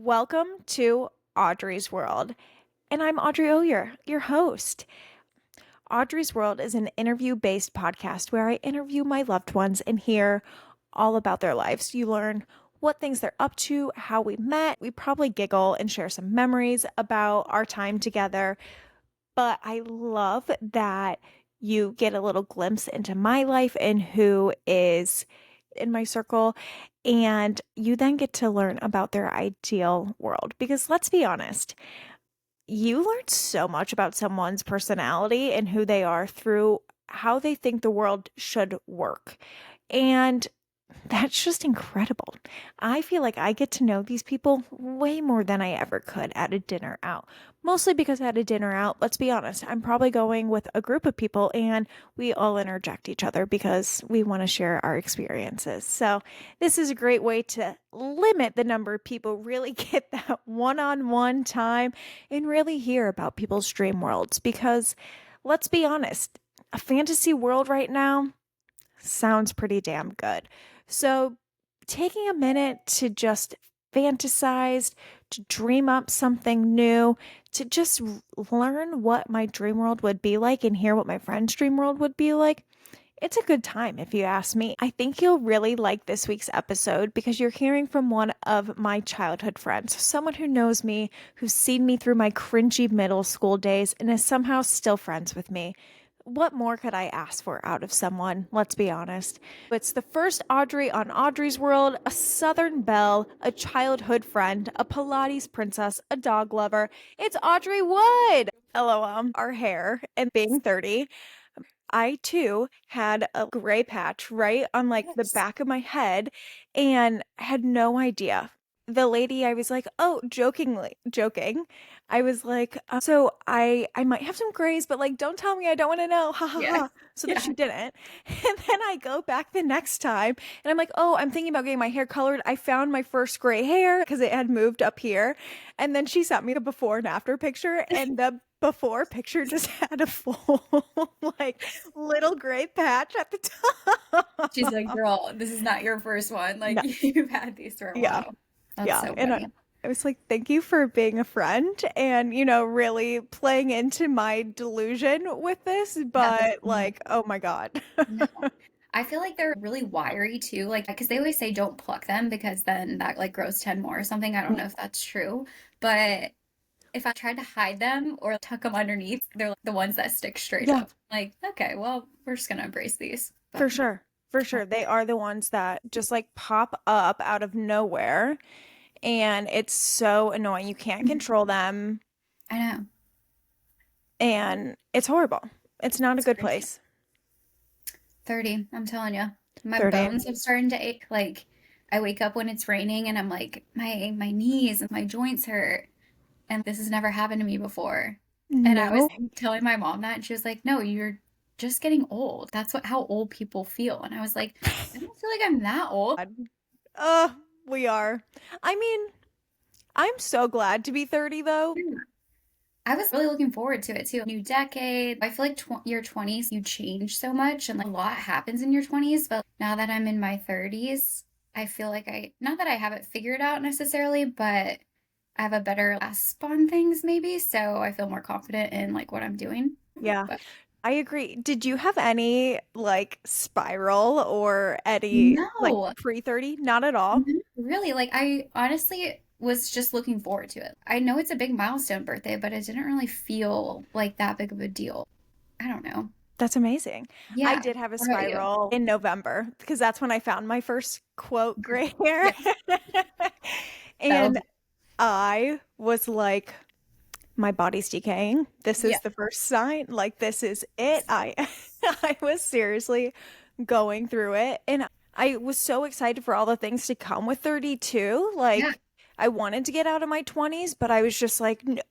Welcome to Audrey's World, and I'm Audrey Oyer, your host. Audrey's World is an interview-based podcast where I interview my loved ones and hear all about their lives. You learn what things they're up to, how we met. We probably giggle and share some memories about our time together. But I love that you get a little glimpse into my life and who is in my circle. And you then get to learn about their ideal world. Because let's be honest, you learn so much about someone's personality and who they are through how they think the world should work. And that's just incredible. I feel like I get to know these people way more than I ever could at a dinner out. Mostly because at a dinner out, let's be honest, I'm probably going with a group of people and we all interject each other because we want to share our experiences. So this is a great way to limit the number of people, really get that one-on-one time and really hear about people's dream worlds. Because let's be honest, a fantasy world right now sounds pretty damn good. So taking a minute to just fantasize, to dream up something new, to just learn what my dream world would be like and hear what my friend's dream world would be like, it's a good time if you ask me. I think you'll really like this week's episode because you're hearing from one of my childhood friends, someone who knows me, who's seen me through my cringy middle school days and is somehow still friends with me. What more could I ask for out of someone? Let's be honest. It's the first Audrey on Audrey's World, a Southern belle, a childhood friend, a Pilates princess, a dog lover. It's Audrey Wood. LOL. Our hair and being 30. I too had a gray patch right on like the back of my head and had no idea. The lady, I was like, oh, joking. I was like, so I might have some grays, but like, don't tell me, I don't want to know. Ha ha ha. So that she didn't. And then I go back the next time and I'm like, oh, I'm thinking about getting my hair colored. I found my first gray hair because it had moved up here. And then she sent me the before and after picture, and the before picture just had a full like little gray patch at the top. She's like, girl, this is not your first one. Like, No, you've had these for a yeah. while. That's Yeah. so And funny. I was like, thank you for being a friend and, really playing into my delusion with this. Yeah, that's But like, oh my God. no. I feel like they're really wiry too. Like, because they always say don't pluck them because then that like grows 10 more or something. I don't know if that's true. But if I tried to hide them or tuck them underneath, they're like the ones that stick straight Yeah, up. Like, okay, well, we're just gonna embrace these. for But sure. For sure. They are the ones that just like pop up out of nowhere. And it's so annoying. You can't control them. I know. And it's horrible. It's not a It's good crazy. place. 30, I'm telling you. My 30. bones have started to ache. Like I wake up when it's raining and I'm like, my knees and my joints hurt. And this has never happened to me before. And I was No. telling my mom that, and she was like, "No, you're just getting old. That's what how old people feel." And I was like, "I don't feel like I'm that old." God. Uh, we are. I mean, I'm so glad to be 30 though. Yeah. I was really looking forward to it too. New decade. I feel like your 20s, you change so much and like a lot happens in your 20s. But now that I'm in my 30s, I feel like not that I have it figured out necessarily, but I have a better grasp on things maybe. So I feel more confident in like what I'm doing. Yeah. But I agree. Did you have any like spiral or any like no. pre-30? Not at all. Mhm. Really, like I honestly was just looking forward to it. I know it's a big milestone birthday, but it didn't really feel like that big of a deal. I don't know. That's amazing. I Yeah. did have a What about you? spiral in November because that's when I found my first quote gray hair. Yes. That'll And do. I was like, my body's decaying. This is Yeah. the first sign. Like this is it. I I was seriously going through it and I was so excited for all the things to come with 32. Yeah. Like I wanted to get out of my 20s, but I was just like no,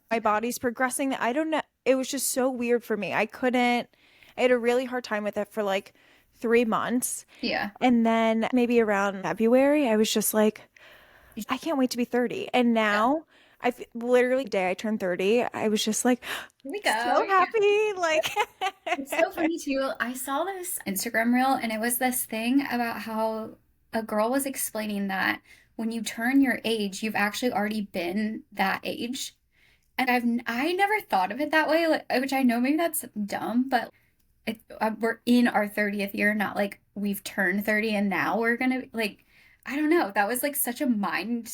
my body's progressing. I don't know. It was just so weird for me. I had a really hard time with it for like 3 months. Yeah. And then maybe around February, I was just like, I can't wait to be 30. And Yeah. now literally the day I turned 30, I was just like Here we so go. happy. Like, It's so funny too. I saw this Instagram reel and it was this thing about how a girl was explaining that when you turn your age, you've actually already been that age. And I never thought of it that way, like, which I know maybe that's dumb, but we're in our 30th year, not like we've turned 30 and now we're gonna like, I don't know. That was like such a mind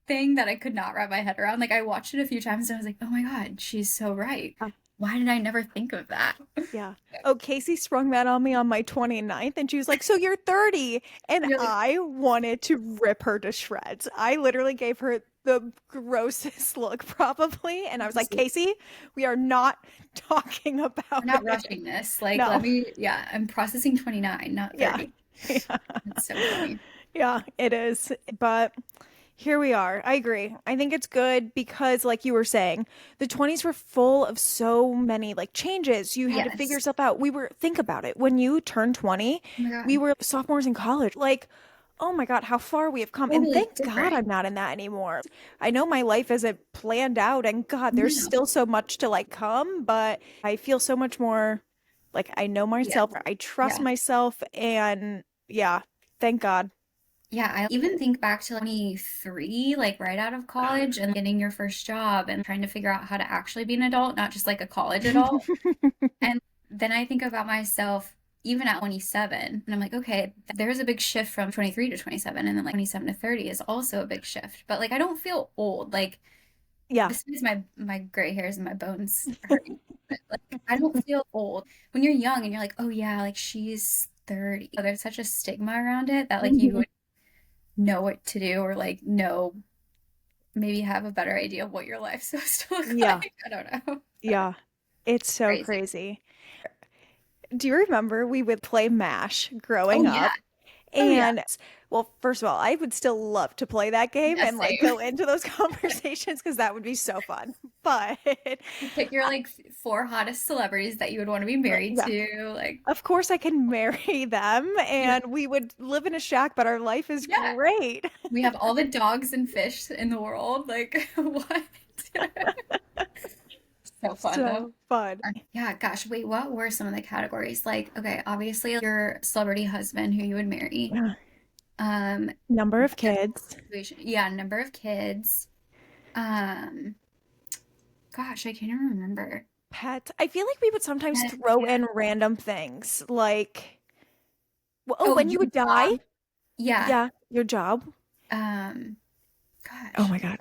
thing that I could not wrap my head around. Like I watched it a few times and I was like, oh my God, she's so right. Why did I never think of that? Yeah. Oh, Casey sprung that on me on my 29th, and she was like, "So you're 30." And You're like, I wanted to rip her to shreds. I literally gave her the grossest look, probably. And I was like, "Casey, we are not talking we're about not it." rushing this. Like, let No. me, yeah, I'm processing 29, not Yeah. 30. Yeah. That's so funny. Yeah, it is. But here we are. I agree. I think it's good because, like you were saying, the 20s were full of so many like changes. You had to figure Yes. yourself out. Think about it. When you turned 20, Oh my we God. were sophomores in college. Like, oh my God, how far we have come. And Totally thank God different. I'm not in that anymore. I know my life isn't planned out, and God, there's No. still so much to like come, but I feel so much more like I know Yeah. myself. I trust Yeah. myself. And yeah, thank God. Yeah, I even think back to 23, like right out of college and getting your first job and trying to figure out how to actually be an adult, not just like a college adult. And then I think about myself even at 27, and I'm like, okay, there's a big shift from 23 to 27, and then like 27 to 30 is also a big shift. But like I don't feel old. Like Yeah. besides my gray hairs and my bones hurting, but like I don't feel old. When you're young and you're like, oh yeah, like she's 30. There's such a stigma around it that like you Mhm. would know what to do or like know maybe have a better idea of what your life's supposed to look Yeah. like. I don't know. Yeah. It's so Crazy. crazy. Do you remember we would play MASH Oh growing yeah. up? Oh yeah. And well, first of all, I would still love to play that game Yeah, and like same. go into those conversations because that would be so fun. But You pick your like four hottest celebrities that you would want to be married yeah, to. Like, of course I can marry them yeah. and we would live in a shack, but our life is Yeah. great. We have all the dogs and fish in the world. Like, what? So fun though. So fun. Yeah, gosh, wait, what were some of the categories? Like, okay, obviously your celebrity husband who you would marry. Yeah. Um, Number of kids. situation, yeah, number of kids. Um, gosh, I can't even remember. Pets. I feel like we would sometimes Pets, throw yeah. in random things like, oh, Oh, when you your would die. job. Yeah. Yeah, your job. Um, Oh gosh. my God.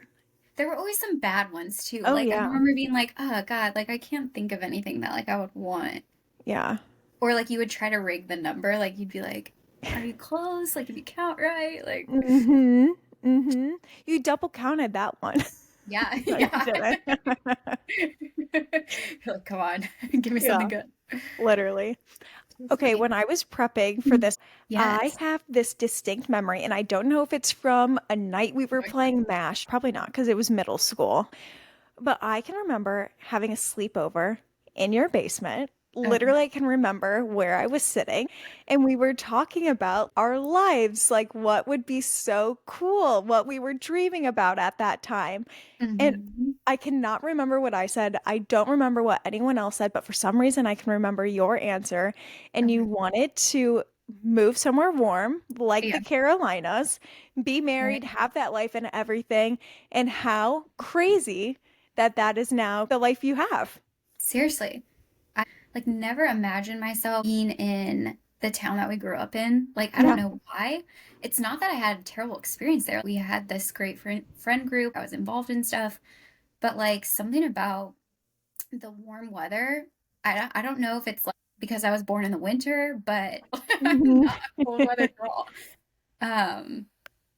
There were always some bad ones too. Oh Like I yeah. remember being like, oh God, like I can't think of anything that like I would want. Yeah. Or like you would try to rig the number. Like you'd be like, are you close? Like did you count right? Like Mm-hmm. Mm-hmm. You double counted that one. yeah, No, you yeah. didn't. You're like, come on, give me something Yeah, good. literally. That's Okay, funny. when I was prepping for Mhm. this, I Yes. have this distinct memory, and I don't know if it's from a night we were playing MASH. Probably not, because it was middle school. But I can remember having a sleepover in your basement. Oh, Literally, I can remember where I was sitting, and we were talking about our lives, like what would be so cool, what we were dreaming about at that time. And hmm. I cannot remember what I said. I don't remember what anyone else said, but for some reason, I can remember your answer. And you Okay. wanted to move somewhere warm, like Yeah. the Carolinas, be married, Right. have that life and everything. And how crazy that that is now the life you have. Seriously. I like never imagined myself being in the town that we grew up in. Like, I don't Yeah. know why. It's not that I had a terrible experience there. We had this great friend group. I was involved in stuff, but like something about the warm weather. I don't know if it's like because I was born in the winter, but I'm Mhm. not a cold weather girl. Um,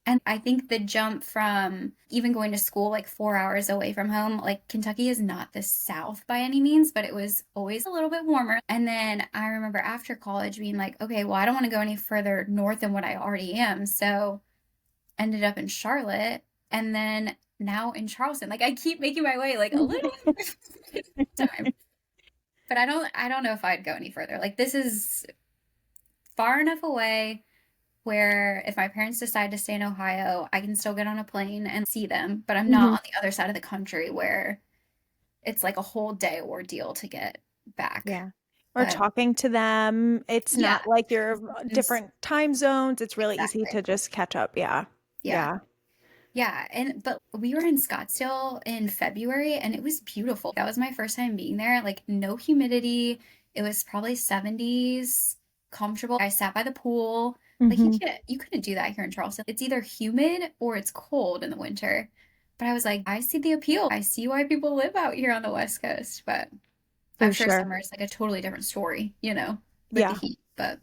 and I think the jump from even going to school like 4 hours away from home, like Kentucky is not the South by any means, but it was always a little bit warmer. And then I remember after college being like, okay, well, I don't want to go any further north than what I already am. So ended up in Charlotte and then now in Charleston. Like I keep making my way like a little time. But I don't know if I'd go any further. Like this is far enough away where if my parents decide to stay in Ohio, I can still get on a plane and see them, but I'm not Mhm. on the other side of the country where it's like a whole day ordeal to get back. Yeah. Or But talking to them. It's yeah, not like you're distance, different time zones. It's really easy exactly. to just catch up. Yeah. Yeah. Yeah. Yeah, and but we were in Scottsdale in February and it was beautiful. That was my first time being there. Like no humidity. It was probably 70s, comfortable. I sat by the pool. Like Hmm. you couldn't do that here in Charleston. It's either humid or it's cold in the winter. But I was like, I see the appeal. I see why people live out here on the West Coast. But I'm For sure sure. summer is like a totally different story, with the Yeah. heat. But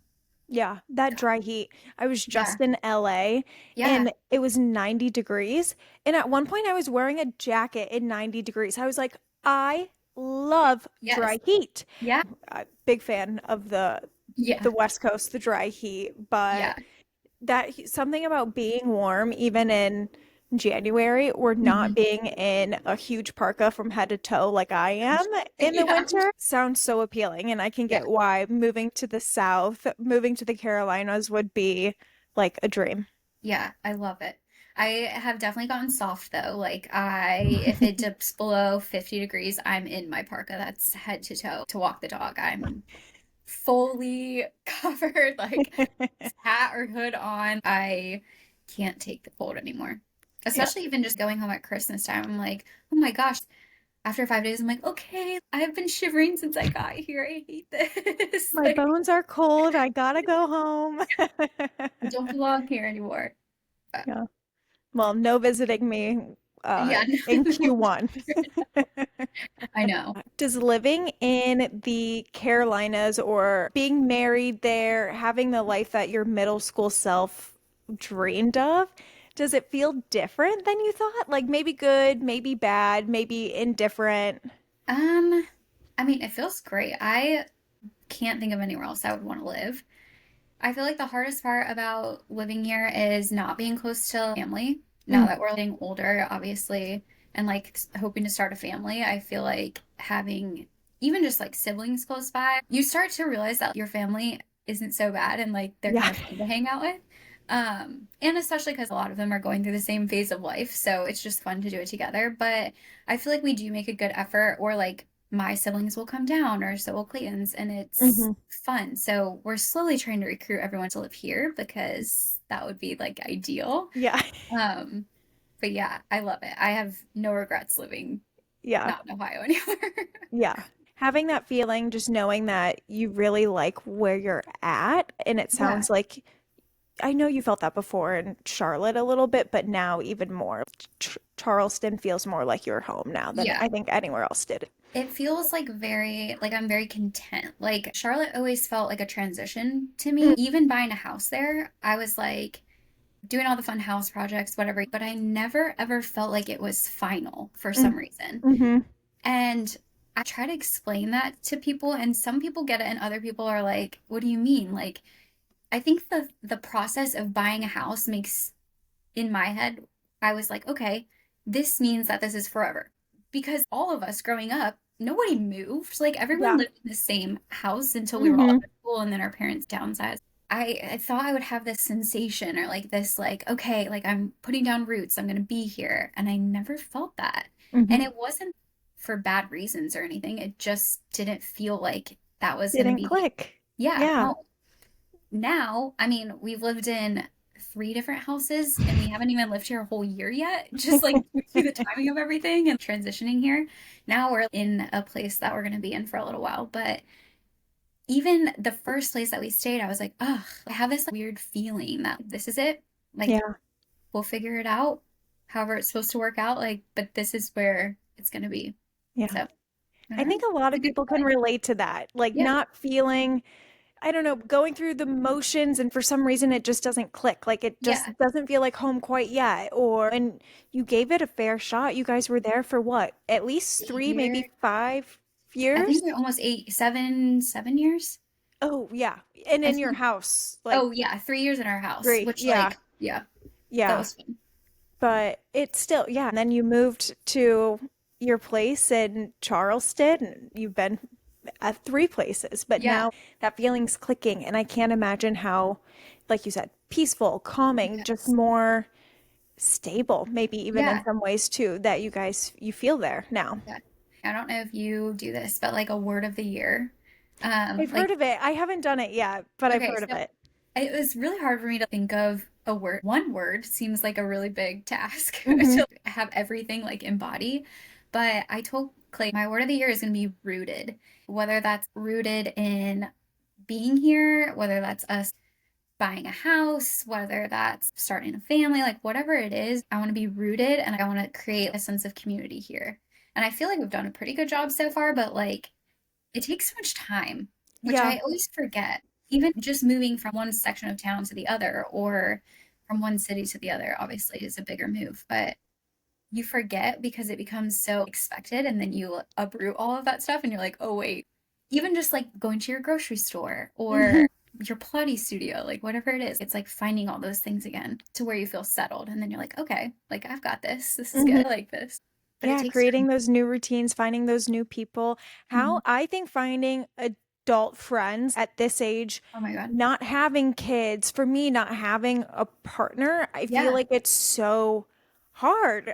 Yeah, that dry heat. I was yeah, just in LA yeah, and it was 90 degrees. And at one point, I was wearing a jacket in 90 degrees. I was like, I love yes, dry heat. yeah, Big fan of yeah, the West Coast, the dry heat, but yeah. something about being warm, even in January, or not Mhm. being in a huge parka from head to toe like I am in the Yeah. winter sounds so appealing. And I can Yeah. get why moving to the South, moving to the Carolinas would be like a dream. Yeah, I love it. I have definitely gotten soft though. If it dips below 50 degrees, I'm in my parka. That's head to toe to walk the dog. I'm fully covered, like hat or hood on. I can't take the cold anymore. Yeah. Especially even just going home at Christmas time. I'm like, oh my gosh. After 5 days, I'm like, okay, I've been shivering since I got here. I hate this. My Like, bones are cold. I gotta go home. I don't belong here anymore. But Yeah. Well, no visiting me yeah, in no, Q1. I know. Does living in the Carolinas or being married there, having the life that your middle school self dreamed of, does it feel different than you thought? Like maybe good, maybe bad, maybe indifferent? Um, I mean, it feels great. I can't think of anywhere else I would want to live. I feel like the hardest part about living here is not being close to family. Now Mm, that we're getting older, obviously, and like hoping to start a family, I feel like having even just like siblings close by, you start to realize that your family isn't so bad and like they're yeah. kind of fun to hang out with. And especially because a lot of them are going through the same phase of life, so it's just fun to do it together. But I feel like we do make a good effort, or like my siblings will come down, or so will Clayton's, and it's Hmm. fun. So we're slowly trying to recruit everyone to live here because that would be like ideal. Yeah. Um, but yeah, I love it. I have no regrets living Yeah. not in Ohio anymore. Yeah. Having that feeling, just knowing that you really like where you're at, and it Yeah, sounds like I know you felt that before in Charlotte a little bit, but now even more. Charleston feels more like your home now than yeah. I think anywhere else did. It feels like I'm very content. Like Charlotte always felt like a transition to me. Mm, Even buying a house there, I was like doing all the fun house projects, whatever, but I never ever felt like it was final for mm, some reason. mm-hmm. And I try to explain that to people, and some people get it, and other people are like, "What do you mean?" Like, I think the process of buying a house makes in my head, I was like, okay, this means that this is forever. Because all of us growing up, nobody moved. Like everyone Yeah. lived in the same house until we were all Mm-hmm. at school and then our parents downsized. I thought I would have this sensation or like this like, okay, like I'm putting down roots, I'm gonna be here. And I never felt that. And Mm-hmm. it wasn't for bad reasons or anything. It just didn't feel like that was gonna Didn't be the click. yeah, Yeah. home. Now, I mean, we've lived in three different houses and we haven't even lived here a whole year yet. Just like through the timing of everything and transitioning here. Now we're in a place that we're going to be in for a little while. But even the first place that we stayed, I was like, ugh, I have this weird feeling that this is it. Like, Yeah. we'll figure it out however it's supposed to work out. Like, but this is where it's going to be. Yeah. So, I I don't know. think a lot It's of a good people can feeling. relate to that. Like Yeah. not feeling, I don't know, going through the motions and for some reason it just doesn't click. Like it just Yeah. doesn't feel like home quite yet. And you gave it a fair shot. You guys were there for what? At least three, maybe Here, five I years? think we're almost 7 years. Oh, yeah. And I in your think house, like Oh yeah, 3 years in our house, three. which Yeah. like yeah, that Yeah. was fun. But it's still, yeah. And then you moved to your place in Charleston. And you've been at three places, but Yeah, now that feeling's clicking. And I can't imagine how, like you said, peaceful, calming, just yes, more stable, maybe even in yeah, some ways too, that you feel there now. yeah. I don't know if you do this, but like a word of the year. I've heard Like of it. I haven't done it yet, but I've okay, heard of so it. it was really hard for me to think of a word, one word seems like a really big task Hmm. to have everything like embody. But I told Clay my word of the year is going to be rooted, whether that's rooted in being here, whether that's us buying a house, whether that's starting a family, like whatever it is, I want to be rooted and I want to create a sense of community here. And I feel like we've done a pretty good job so far, but like it takes so much time, which Yeah. I always forget. Even just moving from one section of town to the other or from one city to the other, obviously, is a bigger move. But you forget because it becomes so expected. And then you uproot all of that stuff and you're like, oh, wait. Even just like going to your grocery store Hmm. or your Pilates studio, like whatever it is, it's like finding all those things again to where you feel settled. And then you're like, okay, like I've got this. This is Hmm. good. I like this. But it Yeah, takes creating time. those new routines, finding those new people. Mhm. How I think finding adult friends at this age, Oh my God. not having kids, for me, not having a partner, I feel Yeah. like it's so hard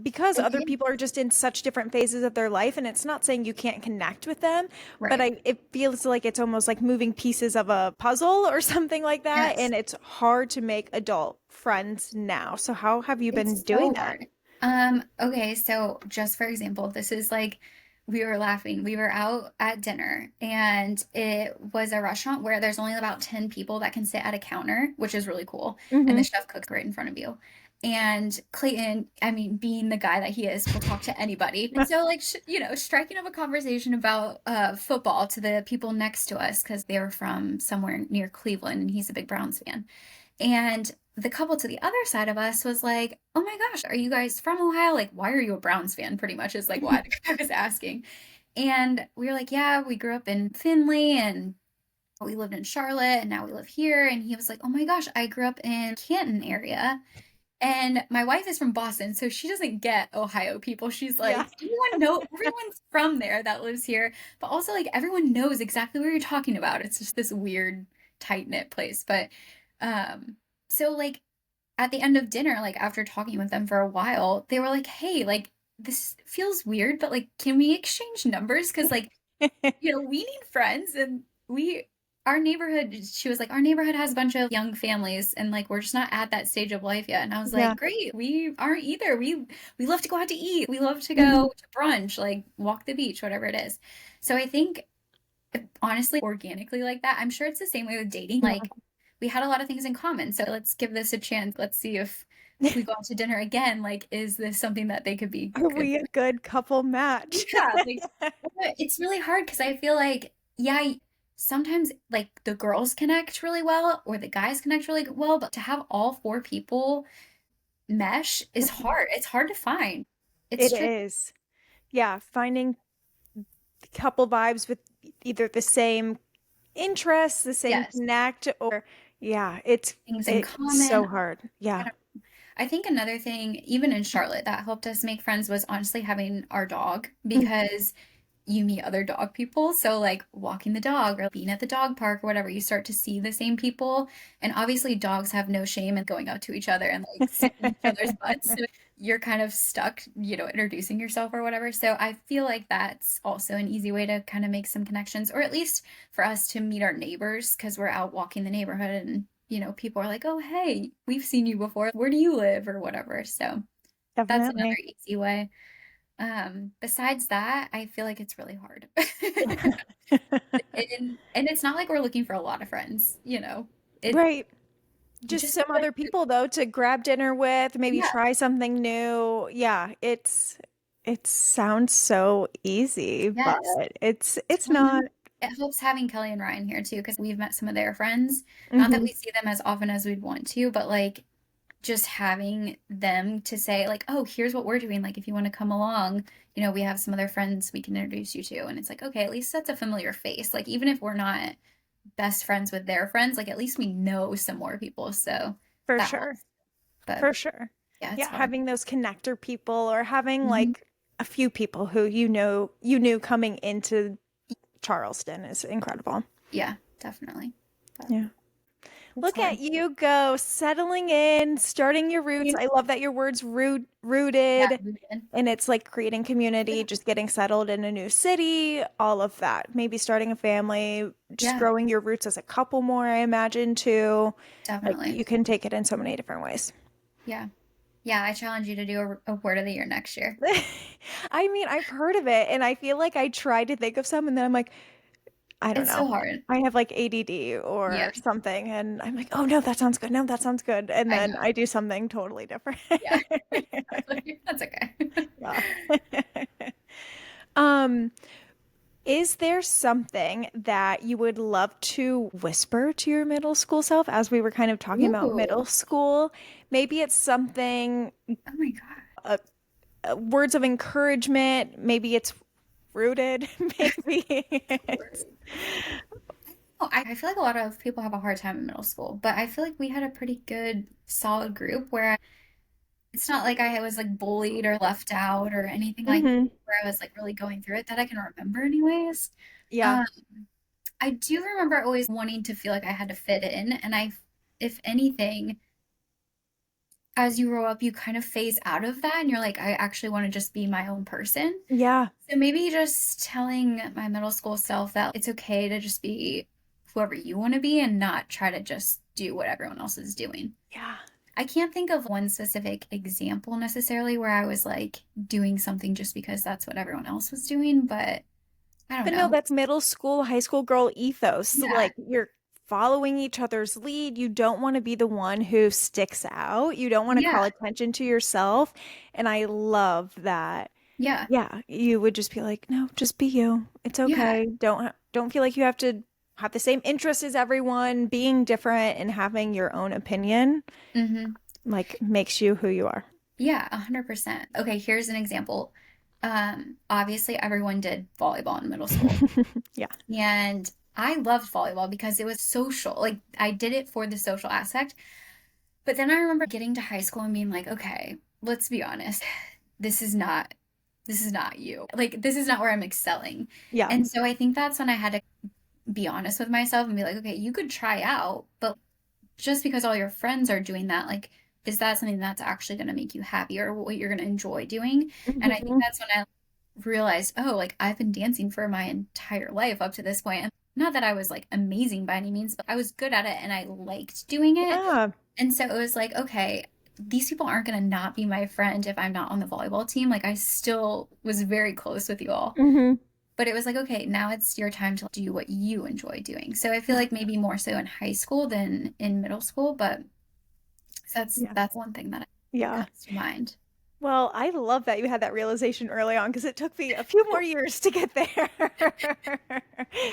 because It other is. people are just in such different phases of their life. And it's not saying you can't connect with them, but Right. it feels like it's almost like moving pieces of a puzzle or something like that. Yes. And it's hard to make adult friends now. So how have you been It's doing so that? hard. Okay, so just for example, this is like we were laughing. We were out at dinner and it was a restaurant where there's only about 10 people that can sit at a counter, which is really cool. And the Hmm. chef cooks right in front of you. And Clayton, I mean, being the guy that he is, will talk to anybody. And so, like, striking up a conversation about football to the people next to us because they were from somewhere near Cleveland and he's a big Browns fan. And the couple to the other side of us was like, "Oh my gosh, are you guys from Ohio? Like, why are you a Browns fan?" Pretty much is like why the guy was asking. And we were like, "Yeah, we grew up in Findlay and we lived in Charlotte and now we live here." And he was like, "Oh my gosh, I grew up in Canton area." And my wife is from Boston, so she doesn't get Ohio people. She's Yeah. like, everyone's from there that lives here, but also like everyone knows exactly what you're talking about. It's just this weird, tight-knit place. But um, so like at the end of dinner, like after talking with them for a while, they were like, "Hey, like this feels weird, but like can we exchange numbers? Because like we need friends and we our neighborhood," she was like, "Our neighborhood has a bunch of young families and like we're just not at that stage of life yet." And I was Yeah. like, "Great, we aren't either. We love to go out to eat. We love to Mhm. go to brunch, like walk the beach, whatever it is." So I think honestly, organically like that, I'm sure it's the same way with dating. Like we had a lot of things in common. So let's give this a chance. Let's see if we go out to dinner again, like is this something that they could be Are good we a for? good couple match? Yeah, like it's really hard because I feel like, yeah, sometimes like the girls connect really well or the guys connect really well, but to have all four people mesh is hard. It's hard to find. It's It tricky. is. Yeah, finding couple vibes with either the same interests, the same Yes, connect, or yeah, things in it's common. so hard. I Yeah. don't I think another thing, even in Charlotte, that helped us make friends was honestly having our dog Mhm. because you meet other dog people. So, like walking the dog or being at the dog park or whatever, you start to see the same people. And obviously, dogs have no shame in going up to each other and like sniffing each other's butts. So you're kind of stuck, introducing yourself or whatever. So, I feel like that's also an easy way to kind of make some connections, or at least for us to meet our neighbors because we're out walking the neighborhood and people are like, "Oh, hey, we've seen you before. Where do you live?" or whatever. So that's another Definitely. easy way. Besides that, I feel like it's really hard. And it's not like we're looking for a lot of friends. It Right. Just just some like other people though to grab dinner with, maybe yeah, try something new. Yeah, it sounds so easy, but yes. it's not. Sometimes it helps having Kelly and Ryan here too, because we've met some of their friends. Not that Hmm. we see them as often as we'd want to, but like just having them to say like, "Oh, here's what we're doing. Like if you want to come along, we have some other friends we can introduce you to." And it's like, okay, at least that's a familiar face. Like even if we're not best friends with their friends, like at least we know some more people. So For that sure. helps. But For sure. yeah, it's Yeah, hard. having those connector people or having Hmm. like a few people who you knew coming into Charleston is incredible. Yeah, definitely. But Yeah. It's Look hard. at you go, settling in, starting your roots. I love that your word's Yeah, rooted, rooted. and it's like creating community, Yeah. just getting settled in a new city, all of that. Maybe starting a family, just Yeah, growing your roots as a couple more, I imagine, too. Like definitely. you can take it in so many different ways. Yeah. Yeah, I challenge you to do a word of the year next year. I mean, I've heard of it, and I feel like I tried to think of some, and then I'm like, I don't It's know. so hard. I have like ADD or Yeah, something, and I'm like, oh no, that sounds good. No, that sounds good. And I then know. I do something totally different. Yeah, exactly. That's okay. Yeah. Um, is there something that you would love to whisper to your middle school self as we were kind of talking about middle Ooh. school? Maybe it's something, Oh my God. uh, words of encouragement. Maybe it's rooted. Maybe it's, Oh, I feel like a lot of people have a hard time in middle school, but I feel like we had a pretty good, solid group where it's not like I was like bullied or left out or anything like that, Mhm. where I was like really going through it that I can remember anyways. Yeah. Um, I do remember always wanting to feel like I had to fit in, and if anything, as you grow up, you kind of phase out of that and you're like, I actually want to just be my own person. Yeah. So maybe just telling my middle school self that it's okay to just be whoever you want to be and not try to just do what everyone else is doing. Yeah. I can't think of one specific example necessarily where I was like doing something just because that's what everyone else was doing, but I don't But no, know. that's middle school, high school girl ethos. Yeah. Like you're following each other's lead. You don't want to be the one who sticks out. You don't want to call Yeah. attention to yourself. And I love that. Yeah. Yeah, you would just be like, "No, just be you. It's Yeah. okay. Don't feel like you have to have the same interests as everyone. Being different and having your own opinion Hmm. like makes you who you are." Yeah, 100%. Okay, here's an example. Obviously everyone did volleyball in middle school. Yeah. And I loved volleyball because it was social. Like I did it for the social aspect. But then I remember getting to high school and being like, okay, let's be honest. This is not this is not you. Like this is not where I'm excelling. Yeah. And so I think that's when I had to be honest with myself and be like, okay, you could try out, but just because all your friends are doing that, like, is that something that's actually going to make you happy or what you're going to enjoy doing? And I think Mhm. that's when I realized, oh, like I've been dancing for my entire life up to this point. And not that I was like amazing by any means, but I was good at it and I liked doing it. Yeah. And so it was like, okay, these people aren't going to not be my friend if I'm not on the volleyball team. Like I still was very close with you all. Hmm. But it was like, okay, now it's your time to do what you enjoy doing. So I feel like maybe more so in high school than in middle school, but Yeah. that's one thing that Yeah. comes to mind. Well, I love that you had that realization early on because it took me a few more years to get there.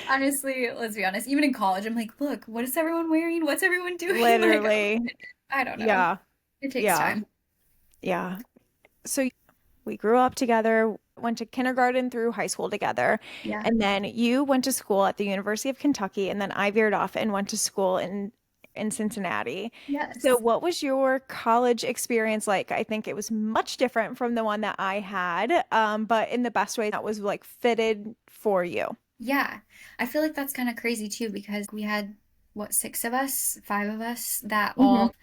Honestly, let's be honest, even in college, I'm like, look, what is everyone wearing? What's everyone doing? Like, Literally. I don't know. Yeah. It takes Yeah. time. Yeah. So we grew up together, went to kindergarten through high school together, Yeah. and then you went to school at the University of Kentucky, and then I veered off and went to school in Cincinnati. So Yes. what was your college experience like? I think it was much different from the one that I had, but in the best way that was like fitted for you. Yeah. I feel like that's kind of crazy too because we had what, six of us, five of us that Hmm. all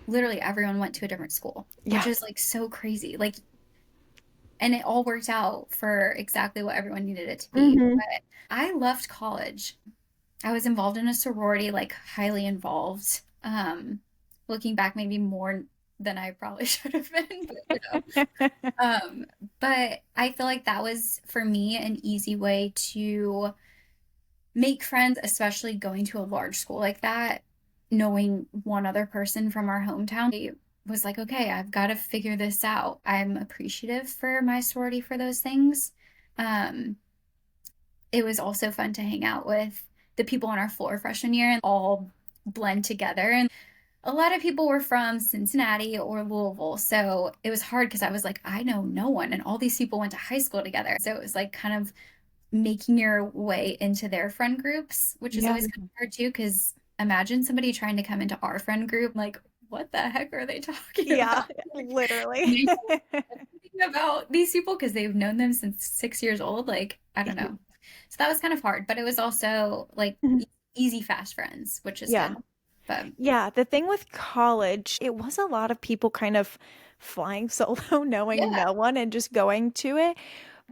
literally everyone went to a different school, which Yeah. is like so crazy. Like, and it all worked out for exactly what everyone needed it to be. Hmm. But I loved college. I was involved in a sorority, like highly involved. Looking back, maybe more than I probably should have been, but you know. Um, but I feel like that was for me an easy way to make friends, especially going to a large school like that, knowing one other person from our hometown. It was like, okay, I've got to figure this out. I'm appreciative for my sorority for those things. Um, it was also fun to hang out with the people on our floor freshman year and all blend together. And a lot of people were from Cincinnati or Louisville. So it was hard because I was like, I know no one. And all these people went to high school together. So it was like kind of making your way into their friend groups, which is Yeah. always kind of hard too, because imagine somebody trying to come into our friend group, like, what the heck are they talking Yeah, about? Like, literally. they know everything about these people because they've known them since 6 years old. Like, I don't know. So that was kind of hard, but it was also like easy, fast friends, which is Yeah. good. But Yeah, the thing with college, it was a lot of people kind of flying solo, knowing yeah. no one and just going to it.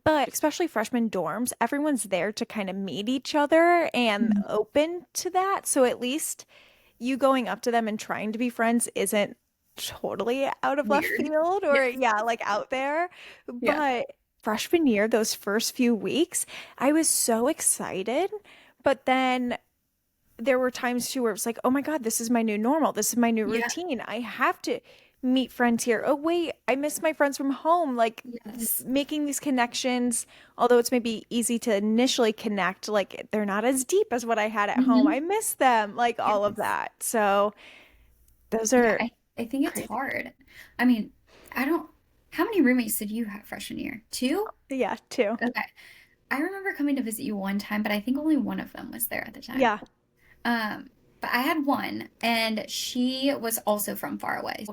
But especially freshman dorms, everyone's there to kind of meet each other and Mhm. open to that. So at least you going up to them and trying to be friends isn't totally out of left Weird. field Yeah. or, yeah, like out there. Yeah. But freshman year, those first few weeks, I was so excited. But then there were times too where it's like, oh my God, this is my new normal. This is my new Yeah. routine. I have to meet friends here. Oh wait, I miss my friends from home. Like Yes. making these connections, although it's maybe easy to initially connect, like they're not as deep as what I had at home. I Hmm. miss them, like all of Yes. that. So those Yeah, are I think it's crazy. hard. I mean, I don't, how many roommates did you have freshman year? Two? Yeah, too. Okay. I remember coming to visit you one time, but I think only one of them was there at the time. Yeah. Um, but I had one, and she was also from far away.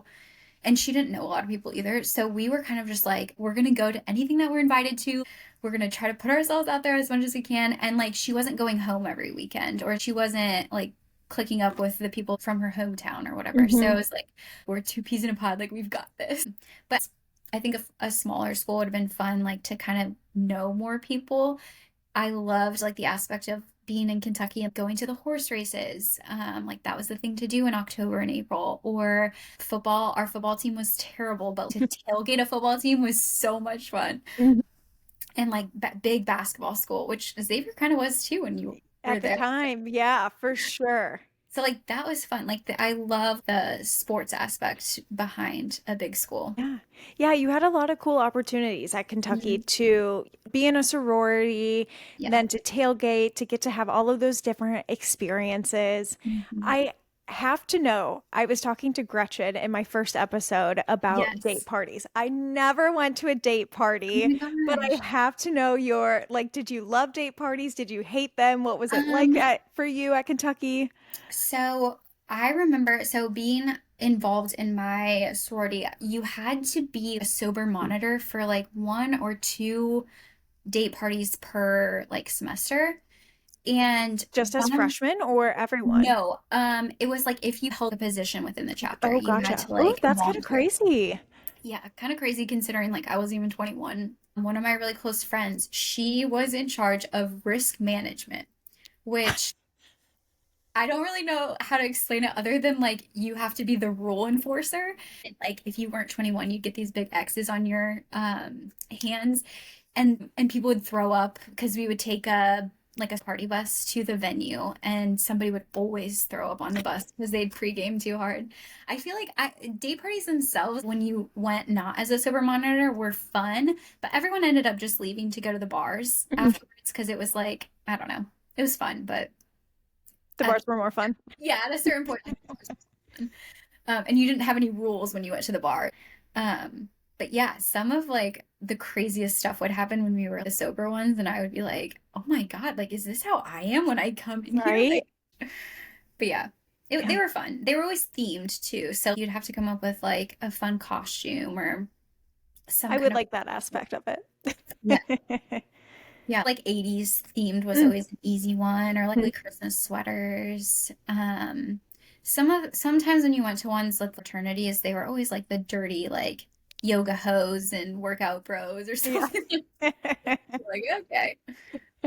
And she didn't know a lot of people either. So we were kind of just like, we're gonna go to anything that we're invited to. We're gonna try to put ourselves out there as much as we can. And like, she wasn't going home every weekend, or she wasn't like clicking up with the people from her hometown or whatever. So it Hmm. was like, we're two peas in a pod, like, we've got this. But I think a smaller school would have been fun, like, to kind of know more people. I loved like the aspect of being in Kentucky and going to the horse races. Like that was the thing to do in October and April. Or football. Our football team was terrible, but to tailgate a football team was so much fun. And like big basketball school, which Xavier kind of was too when you were At the there. time, yeah, for sure. So like that was fun. Like I love the sports aspect behind a big school. Yeah. Yeah, you had a lot of cool opportunities at Kentucky Mhm. to be in a sorority, Yeah. then to tailgate, to get to have all of those different experiences. Mhm. I have to know, I was talking to Gretchen in my first episode about date Yes. parties. I never went to a date Oh party, my but I gosh. have to know your, like, did you love date parties? Did you hate them? What was it like Um, for you at Kentucky? So I remember, so being involved in my sorority, you had to be a sober monitor for like one or two date parties per like semester. And Just as one of, freshmen or everyone? no, it was like if you held a position within the chapter, Oh, you had gotcha. to Oh, like that's kind of monitor. crazy. Yeah, kind of crazy considering like I was even 21. One of my really close friends, she was in charge of risk management, which I don't really know how to explain it other than like you have to be the rule enforcer. And, like if you weren't 21, you'd get these big X's on your hands, and people would throw up because we would take a like a party bus to the venue, and somebody would always throw up on the bus because they'd pregame too hard. I feel like date parties themselves, when you went not as a sober monitor, were fun, but everyone ended up just leaving to go to the bars Mhm. afterwards because it was like, I don't know, it was fun, but The at bars were more fun. yeah, at a certain point, and you didn't have any rules when you went to the bar. But yeah, some of like the craziest stuff would happen when we were the sober ones, and I would be like, "Oh my God, like, is this how I am when I come in here?" Right? Like, but yeah, they Yeah. were fun. They were always themed too, so you'd have to come up with like a fun costume or some I would kind of like that aspect of yeah, it. yeah, like 80s themed was Mhm. always an easy one, or like Christmas sweaters. Sometimes when you went to ones with fraternities, they were always like the dirty like yoga hose and workout bros or Yeah. something. Like, okay.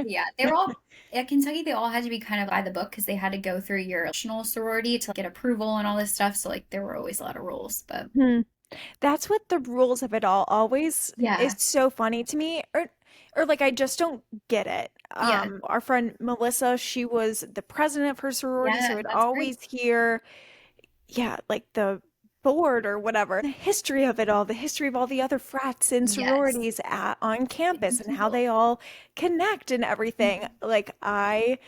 Yeah, they were all at Kentucky, they all had to be kind of by the book because they had to go through your national sorority to get approval and all this stuff. So like there were always a lot of rules, but Mhm. That's what the rules of it all always is yeah. so funny to me, or like I just don't get it. Yeah. Our friend Melissa, she was the president of her sorority, so Yes, I'd that's great. always hear, yeah, like the board or whatever, the history of it all, the history of all the other frats and Yes. sororities on campus and how Cool. they all connect and everything. Like I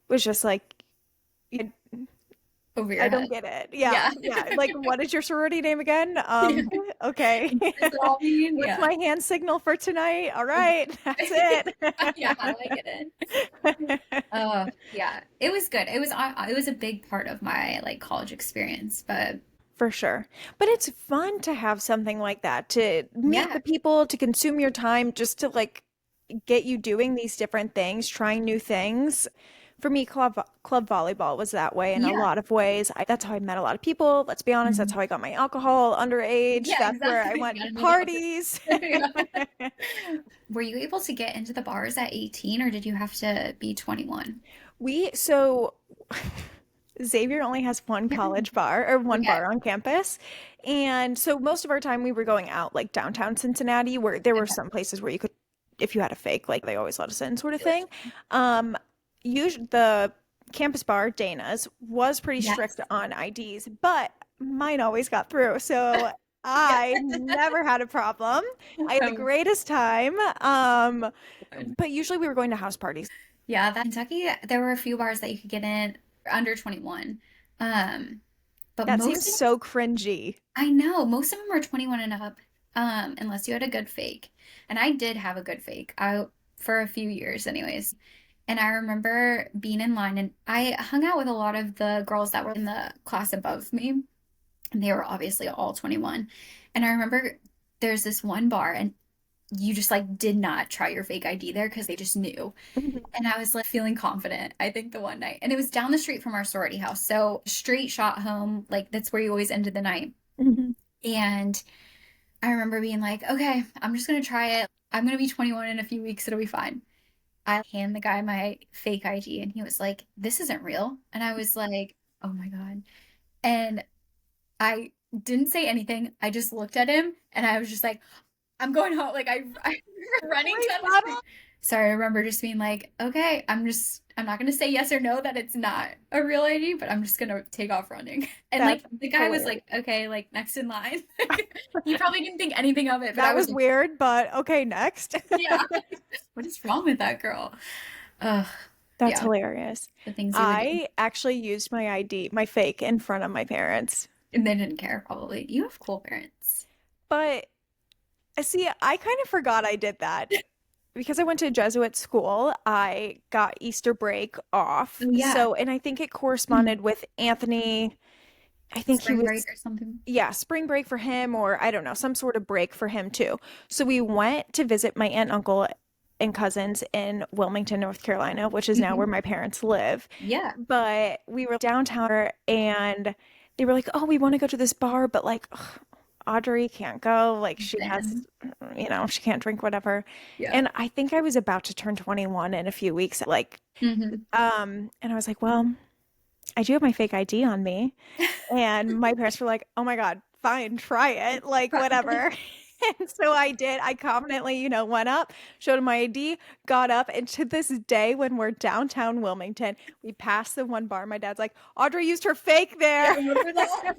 was just like, Over your I don't head. get it. Yeah, Yeah. yeah. Like, what is your sorority name again? Yeah. Okay. What does it all mean? What's Yeah. my hand signal for tonight? All Ex- right, that's it. Yeah, how do I get in? Oh, yeah. It was good. It was a big part of my like college experience, but For sure. But it's fun to have something like that, to meet yeah. the people, to consume your time, just to like get you doing these different things, trying new things. For me, club volleyball was that way in a Yeah. lot of ways. That's how I met a lot of people. Let's be honest, that's Mhm. how I got my alcohol underage. Yeah, That's where I exactly. went to Gotta know the other. parties. Yeah. Were you able to get into the bars at 18 or did you have to be 21? So Xavier only has one college bar or one Okay. bar on campus. And so most of our time we were going out like downtown Cincinnati where there were Okay. some places where you could, if you had a fake, like they always let us in sort of thing. Um, Usually the campus bar, Dana's, was pretty Yes. strict on IDs, but mine always got through. So Yes. I never had a problem. I had the Oh, greatest time. good. But usually we were going to house parties. Yeah, that Kentucky, there were a few bars that you could get in under 21. Um, but That most seems of, so cringy. I know, most of them are 21 and up, unless you had a good fake. And I did have a good fake. For a few years anyways. And I remember being in line and I hung out with a lot of the girls that were in the class above me. And they were obviously all 21. And I remember there's this one bar and you just like did not try your fake ID there because they just knew. And I was like feeling confident, I think the one night. And it was down the street from our sorority house. So straight shot home, like that's where you always ended the night. Mhm. And I remember being like, okay, I'm just gonna try it. I'm gonna be 21 in a few weeks, it'll be fine. I hand the guy my fake ID and he was like, this isn't real. And I was like, oh my God. And I didn't say anything. I just looked at him and I was just like, I'm going home. Like I remember running Wait, down the Bubba. street. So I remember just being like, okay, I'm not gonna say yes or no that it's not a real ID, but I'm just gonna take off running. And like That's the guy was hilarious. like, okay, like next in line. He probably didn't think anything of it, but I That was was like, weird, but okay, next. yeah, what is wrong with that girl? Ugh, That's yeah, hilarious. the things you would do. I actually used my ID, my fake, in front of my parents. And they didn't care, probably. You have cool parents. But see, I kind of forgot I did that. Because I went to Jesuit school, I got Easter break off. Oh yeah. So, and I think it corresponded with Anthony. I think he Spring break was, or something. yeah, spring break for him, or I don't know, some sort of break for him too. So we went to visit my aunt, uncle, and cousins in Wilmington, North Carolina, which is now where Hmm. my parents live. Yeah. But we were downtown and they were like, "Oh, we want to go to this bar, but like ugh, Audrey can't go. Like she has, Then, she can't drink whatever." yeah. And I think I was about to turn 21 in a few weeks, Hmm. and I was like, "Well, I do have my fake ID on me." And my parents were like, "Oh my God, fine, try it, like whatever." And so I did. I confidently, went up, showed him my ID, got up, and to this day, when we're downtown Wilmington, we passed the one bar. My dad's like, "Audrey used her fake Yeah, there." remember that?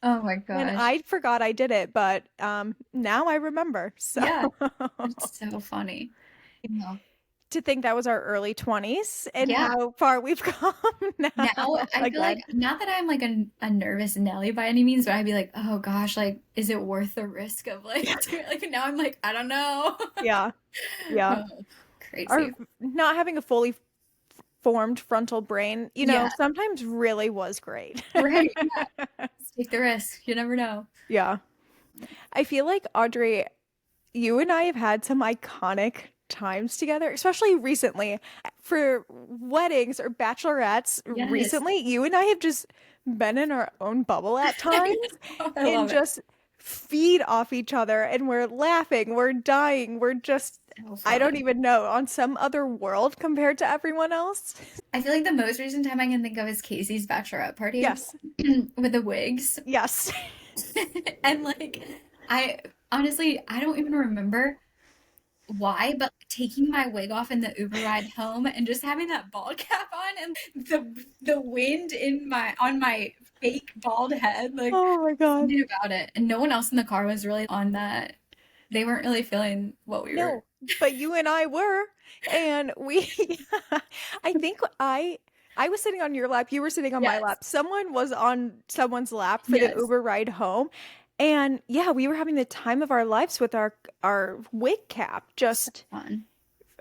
Oh my And gosh. I forgot I did it, but now I remember. So Yeah, it's so funny. Yeah. to think that was our early 20s and Yeah. how far we've come Now now I feel like again. not that I'm like a nervous Nelly by any means, but I'd be like, oh gosh, like, is it worth the risk of like, like now I'm like, I don't know. Yeah, yeah. Oh, Our crazy. not having a fully formed frontal brain, Yeah, sometimes really was great. right. Yeah. Just take the risk. You never know. Yeah. I feel like Audrey, you and I have had some iconic times together, especially recently for weddings or bachelorettes. Yes. Recently, you and I have just been in our own bubble at I times know. I and love it. just feed off each other and we're laughing, we're dying, we're just, So I don't fun. even know, on some other world compared to everyone else. I feel like the most recent time I can think of is Casey's bachelorette party Yes. with the wigs. Yes. And like I honestly I don't even remember why, but taking my wig off in the Uber ride home and just having that bald cap on and the wind in my on my fake bald head, like Oh my God. something about it. And no one else in the car was really on that. They weren't really feeling what we were. No, but you and I were, and we I think I was sitting on your lap, you were sitting on my Yes. lap. Someone was on someone's lap for the Yes. Uber ride home. And yeah, we were having the time of our lives with our wig cap. So Just fun.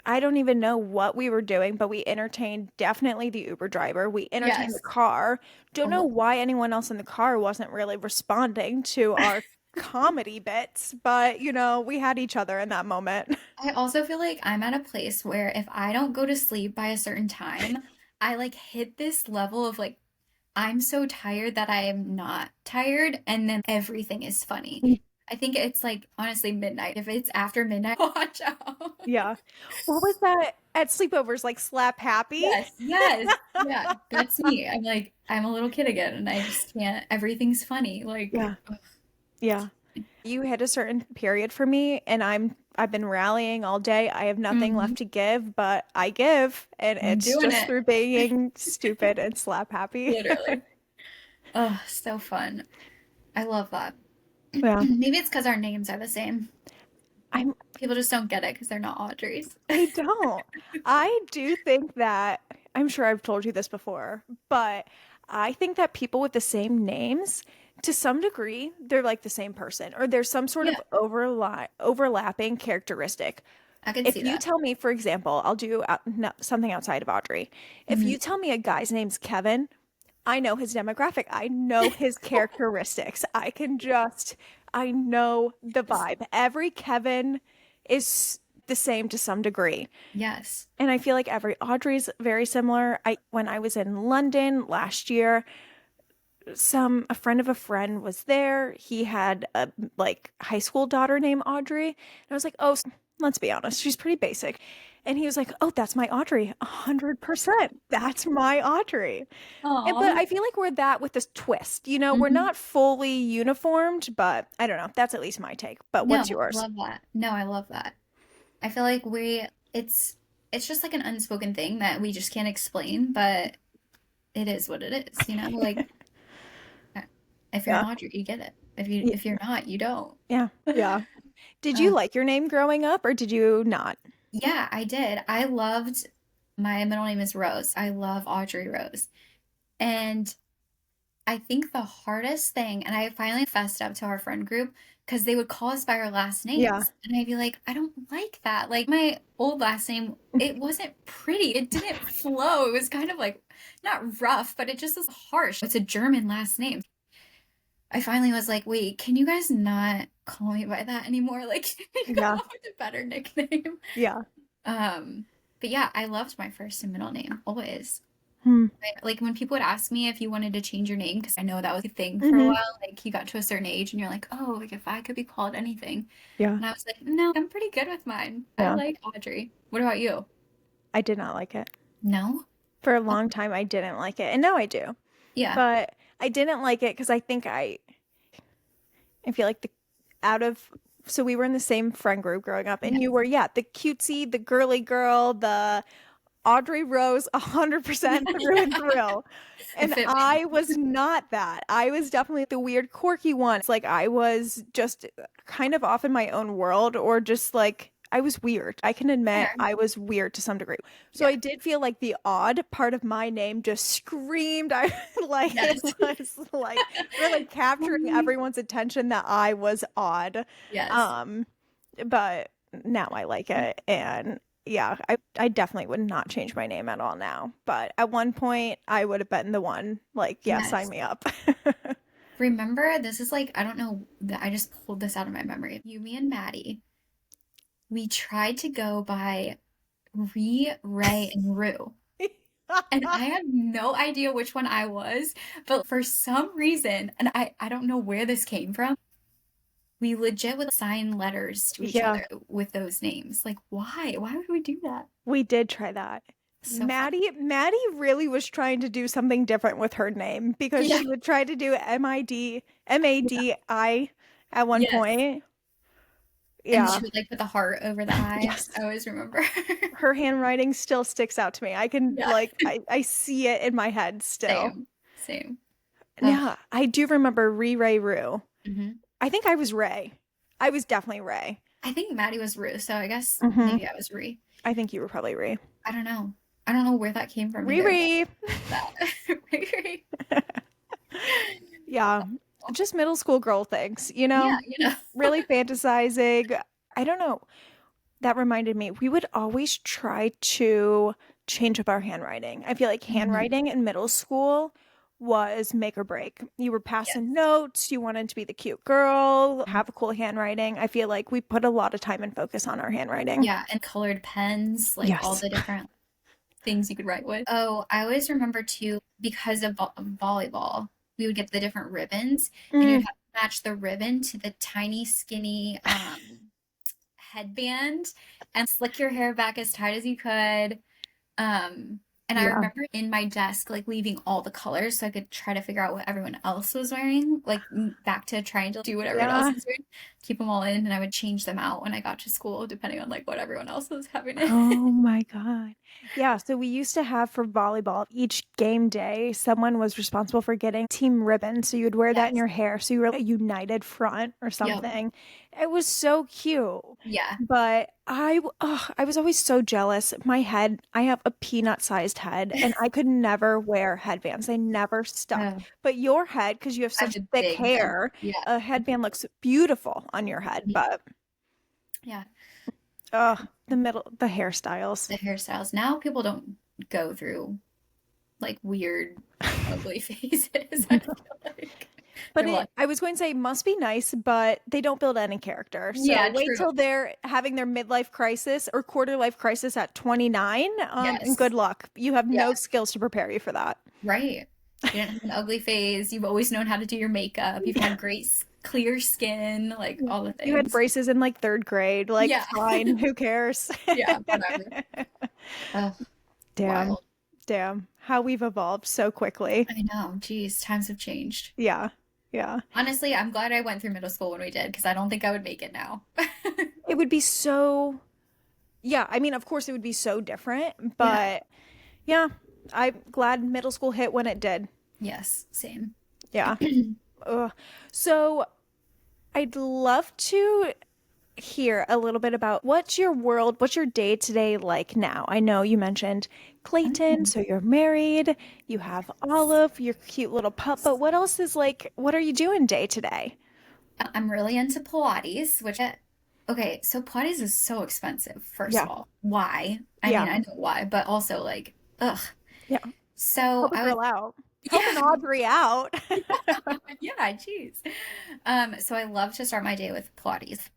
I don't even know what we were doing, but we entertained definitely the Uber driver. We entertained the Yes. car. Don't know Oh, why anyone else in the car wasn't really responding to our comedy bits, but we had each other in that moment. I also feel like I'm at a place where if I don't go to sleep by a certain time, I like hit this level of like I'm so tired that I am not tired, and then everything is funny. I think it's like honestly midnight. If it's after midnight, watch out. Yeah. What was that at sleepovers, like slap happy? Yes, yes. Yeah, that's me. I'm like, I'm a little kid again, and I just can't. Everything's funny. Like, Yeah. Yeah. You hit a certain period for me and I've been rallying all day. I have nothing mhm, left to give, but I give and I'm it's doing just it. through being stupid and slap happy. Literally. Oh, so fun. I love that. Yeah. Maybe it's because our names are the same. I'm People just don't get it because they're not Audreys. I don't. I do think that I'm sure I've told you this before, but I think that people with the same names, to some degree, they're like the same person, or there's some sort Yeah, of overlapping characteristic. I can see If you that. tell me, for example, I'll do no, something outside of Audrey. If Mhm. you tell me a guy's name's Kevin, I know his demographic. I know his characteristics. I know the vibe. Every Kevin is the same to some degree. Yes. And I feel like every Audrey's very similar. When I was in London last year, a friend of a friend was there. He had a like high school daughter named Audrey. And I was like, "Oh, let's be honest, she's pretty basic." And he was like, "Oh, that's my Audrey. 100%. That's my Audrey." But Aw. I feel like we're that with this twist. You know, we're Mhm. not fully uniformed, but I don't know. That's at least my take. But No, what's I yours? love that. No, I love that. I feel like it's just like an unspoken thing that we just can't explain, but it is what it is, you know? Like if you're an Yeah. Audrey, you get it. Y- If you're not, you don't. Yeah. Yeah. Did you Uh, like your name growing up or did you not? yeah, I did. I loved my middle name is Rose. I love Audrey Rose. And I think the hardest thing, and I finally fessed up to our friend group because they would call us by our last Yeah. names. And I'd be like, I don't like that. Like my old last name, it wasn't pretty. It didn't flow. It was kind of like not rough, but it just was harsh. It's a German last name. I finally was like, wait, can you guys not call me by that anymore? Like, can you come Yeah. up with a better nickname? Yeah. Um, but yeah, I loved my first and middle name always. Hmm. Like when people would ask me if you wanted to change your name, because I know that was a thing for a Hmm. while, like you got to a certain age and you're like, oh, like if I could be called anything. Yeah. And I was like, no, I'm pretty good with mine. I Yeah. like Audrey. What about you? I did not like it. No? For a Oh, long time, I didn't like it. And now I do. yeah. But I didn't like it because I feel like so we were in the same friend group growing up, and Yeah. you were, yeah, the cutesy, the girly girl, the Audrey Rose 100% through and Yeah. through. It And fit me. I was not that. I was definitely the weird, quirky one. It's like I was just kind of off in my own world, or just like I was weird. I can admit Fair. I was weird to some degree. So Yeah. I did feel like the odd part of my name just screamed. I like it Yes. was like really capturing everyone's attention that I was odd. Yes. Um, but now I like it, and yeah, I definitely would not change my name at all now. But at one point, I would have been the one like, yeah, sign Yes. me up. Remember, this is like, I don't know, I just pulled this out of my memory. You, me, and Maddie, we tried to go by Ray, and Rue. And I had no idea which one I was, but for some reason, and I don't know where this came from, we legit would sign letters to each Yeah, other with those names. Like, why? Why would we do that? we did try that. So fun. Maddie really was trying to do something different with her name because Yeah. she would try to do Yeah. MADI at one Yes. point. And Yeah. she would like put the heart over the I. Yes. I always remember. Her handwriting still sticks out to me. I can Yeah. like I see it in my head still. Same. Same. Oh. Yeah, I do remember Ray Rue. Hmm. I think I was Ray. I was definitely Ray. I think Maddie was Rue, so I guess Hmm. maybe I was Ree. I think you were probably Ray. I don't know. I don't know where that came from either, but Riri. that. Ree. Yeah, just middle school girl things, you Yeah, know? you know. Really fantasizing. I don't know. That reminded me, we would always try to change up our handwriting. I feel like Mhm. handwriting in middle school was make or break. You were passing Yes. notes, you wanted to be the cute girl, have a cool handwriting. I feel like we put a lot of time and focus on our handwriting. Yeah, and colored pens, like all Yes. the different things you could write with. Oh, I always remember too, because of volleyball, we would get the different ribbons, and you'd Mm, have to match the ribbon to the tiny, skinny headband and slick your hair back as tight as you could. Um, and I yeah. remember in my desk, like leaving all the colors so I could try to figure out what everyone else was wearing, like back to trying to do what everyone else Yeah. was wearing, keep them all in, and I would change them out when I got to school, depending on like what everyone else was having in. Oh my God. Yeah, so we used to have for volleyball, each game day, someone was responsible for getting team ribbon. So you would wear that in Yes. your hair. So you were a united front or Yep. something. It was so cute. Yeah. But I was always so jealous. My head, I have a peanut-sized head, and I could never wear headbands. They never stuck. Oh, But your head, because you have I have such a thick big head. hair, Yeah. a headband looks beautiful on your head. But Yeah. the hairstyles. The hairstyles. Now people don't go through like weird, ugly phases, I feel like. But They're like, I was going to say it must be nice, but they don't build any character. So yeah, wait true. till they're having their midlife crisis or quarter life crisis at 29, and good Yes. luck. You have Yeah. no skills to prepare you for that. Right. You didn't have an ugly phase. You've always known how to do your makeup. You've had great, clear skin, like Yeah. all the You had things. braces in like third grade. Like, Yeah. fine, who cares? Yeah, whatever. Ugh, Damn, wild. damn. How we've evolved so quickly. I know. Geez, times have changed. Yeah, yeah. Honestly, I'm glad I went through middle school when we did because I don't think I would make it now. It would be so, yeah, I mean, of course it would be so different, Yeah. but yeah, I'm glad middle school hit when it did. Yes, same. Yeah. Ugh. So I'd love to hear a little bit about what's your day to day like now? I know you mentioned Clayton, Oh, so you're married, you have Olive, your cute little pup, but what else is like, what are you doing day to day? I'm really into Pilates, which, okay, so Pilates is so expensive, first of Yeah. all. Why? I Yeah. mean, I know why, but also like, ugh. Yeah. So Help a I was, girl out. Helping yeah, Audrey out. yeah, geez. So I love to start my day with Pilates.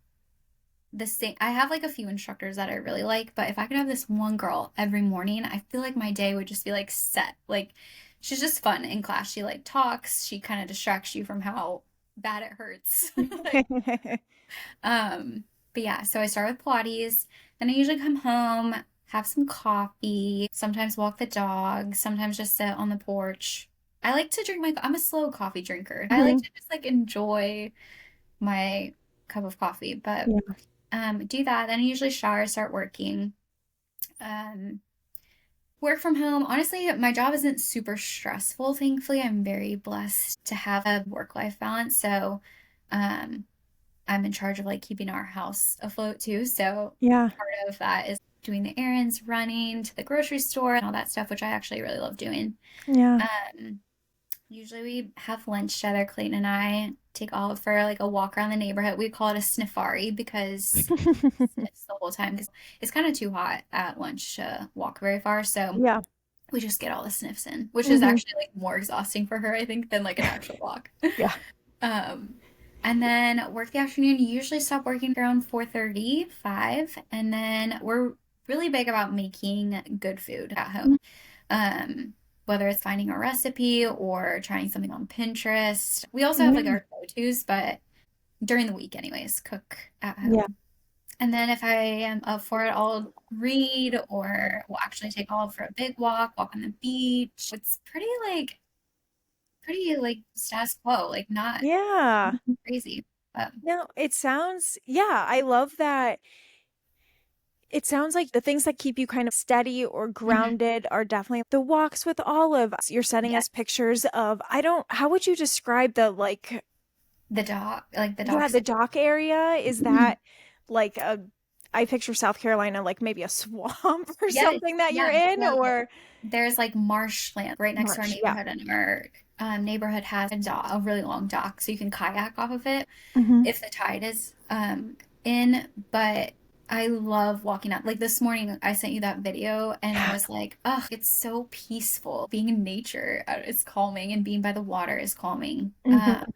The same, I have like a few instructors that I really like, but if I could have this one girl every morning, I feel like my day would just be like set. Like she's just fun in class. She like talks, she kind of distracts you from how bad it hurts. Like, um, but yeah, so I start with Pilates, then I usually come home, have some coffee, sometimes walk the dog, sometimes just sit on the porch. I like to drink I'm a slow coffee drinker. I like Mhm. to just like enjoy my cup of coffee, but Yeah. do that. Then I usually shower, start working. Um, work from home. Honestly, my job isn't super stressful. Thankfully, I'm very blessed to have a work-life balance. So, um, I'm in charge of like keeping our house afloat too. So Yeah. part of that is doing the errands, running to the grocery store, and all that stuff, which I actually really love doing. Yeah. Um, Usually we have lunch together. Clayton and I take Olive for like a walk around the neighborhood. We call it a sniffari because sniffs the whole time because it's kind of too hot at lunch to walk very far. So Yeah. we just get all the sniffs in, which is Hmm. actually like more exhausting for her, I think, than like an actual walk. Yeah. Um, and then work the afternoon. You usually stop working around 4:30, 5, and then we're really big about making good food at home. Um, whether it's finding a recipe or trying something on Pinterest. We also have like Yeah. our go-tos, but during the week anyways, cook at Yeah. home. And then if I am up for it, I'll read or we'll actually take Olive for a big walk on the beach. It's pretty like status quo, like not Yeah. crazy. But No, it sounds, yeah, I love that. It sounds like the things that keep you kind of steady or mhm. grounded are definitely the walks with Olive. You're sending Yeah, us pictures of, how would you describe the like, like the yeah, docks. the dock area? Is Mhm. that like I picture South Carolina like maybe a swamp or Yes, something that you're yeah. in So or there's like marshland right next to our marsh? Yeah. neighborhood, and our neighborhood has a really long dock, so you can kayak off of it Hmm. if the tide is in. But I love walking out. Like this morning, I sent you that video and I was like, oh, it's so peaceful. Being in nature is calming and being by the water is calming. Mhm. But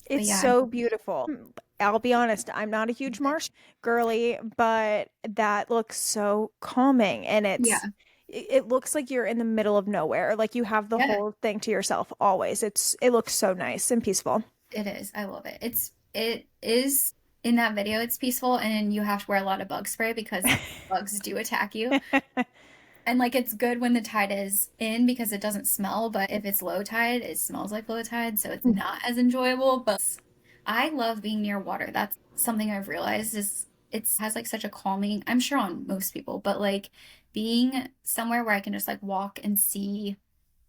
It's yeah, so beautiful. I'll be honest, I'm not a huge marsh girly, but that looks so calming and yeah, it looks like you're in the middle of nowhere. Like you have the yeah, whole thing to yourself always. It looks so nice and peaceful. it is. I love it. It is in that video, it's peaceful and you have to wear a lot of bug spray because bugs do attack you. And like it's good when the tide is in because it doesn't smell, but if it's low tide, it smells like low tide, so it's not as enjoyable. But I love being near water. That's something I've realized is it has like such a calming, I'm sure on most people, but like being somewhere where I can just like walk and see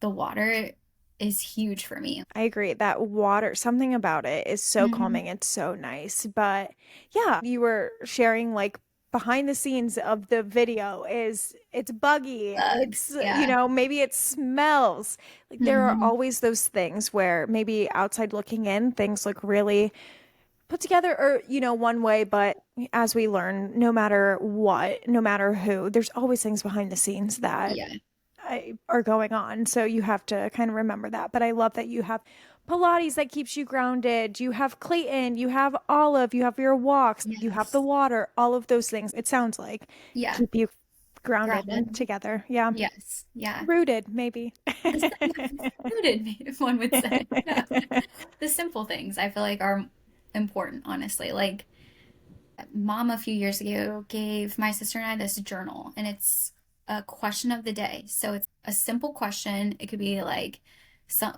the water is huge for me. I agree. That water, something about it is so Hmm. calming. It's so nice. But yeah, you were sharing like behind the scenes of the video is it's buggy. Bugs, It's, yeah. maybe it smells. Like there are Hmm. always those things where maybe outside looking in, things look really put together or, one way, but as we learn, no matter what, no matter who, there's always things behind the scenes that Yeah. are going on. So you have to kind of remember that. But I love that you have Pilates that keeps you grounded. You have Clayton, you have Olive, you have your walks, you have the Yes. water, all of those things. It sounds like Yeah. keep you grounded and Grounded. together. Yeah. Yes. Yeah. Rooted, maybe. The rooted, if one would say. Yeah. The simple things I feel like are important, honestly. Like mom a few years ago gave my sister and I this journal, and it's a question of the day. So it's a simple question. It could be like,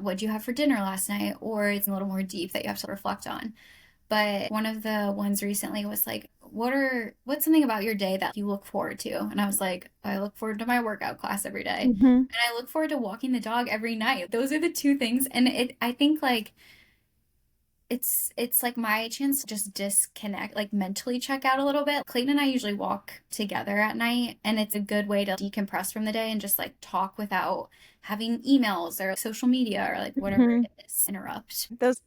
what'd you have for dinner last night? Or it's a little more deep that you have to reflect on. But one of the ones recently was like, what's something about your day that you look forward to? And I was like, I look forward to my workout class every day. Hmm. And I look forward to walking the dog every night. Those are the two things. And I think like it's like my chance to just disconnect, like mentally check out a little bit. Clayton and I usually walk together at night, and it's a good way to decompress from the day and just like talk without having emails or social media or like whatever Hmm. it is interrupt. Those,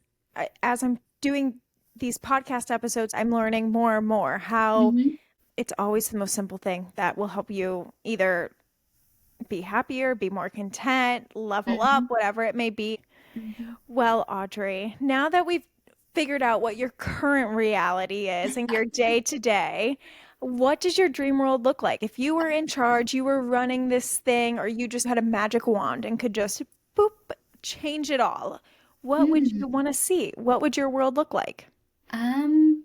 as I'm doing these podcast episodes, I'm learning more and more how Hmm. it's always the most simple thing that will help you either be happier, be more content, level up, Hmm. whatever it may be. Hmm. Well, Audrey, now that we've figured out what your current reality is and your day to day, what does your dream world look like? If you were in charge, you were running this thing, or you just had a magic wand and could just boop, change it all, what would you Hmm. want to see? What would your world look like? Um,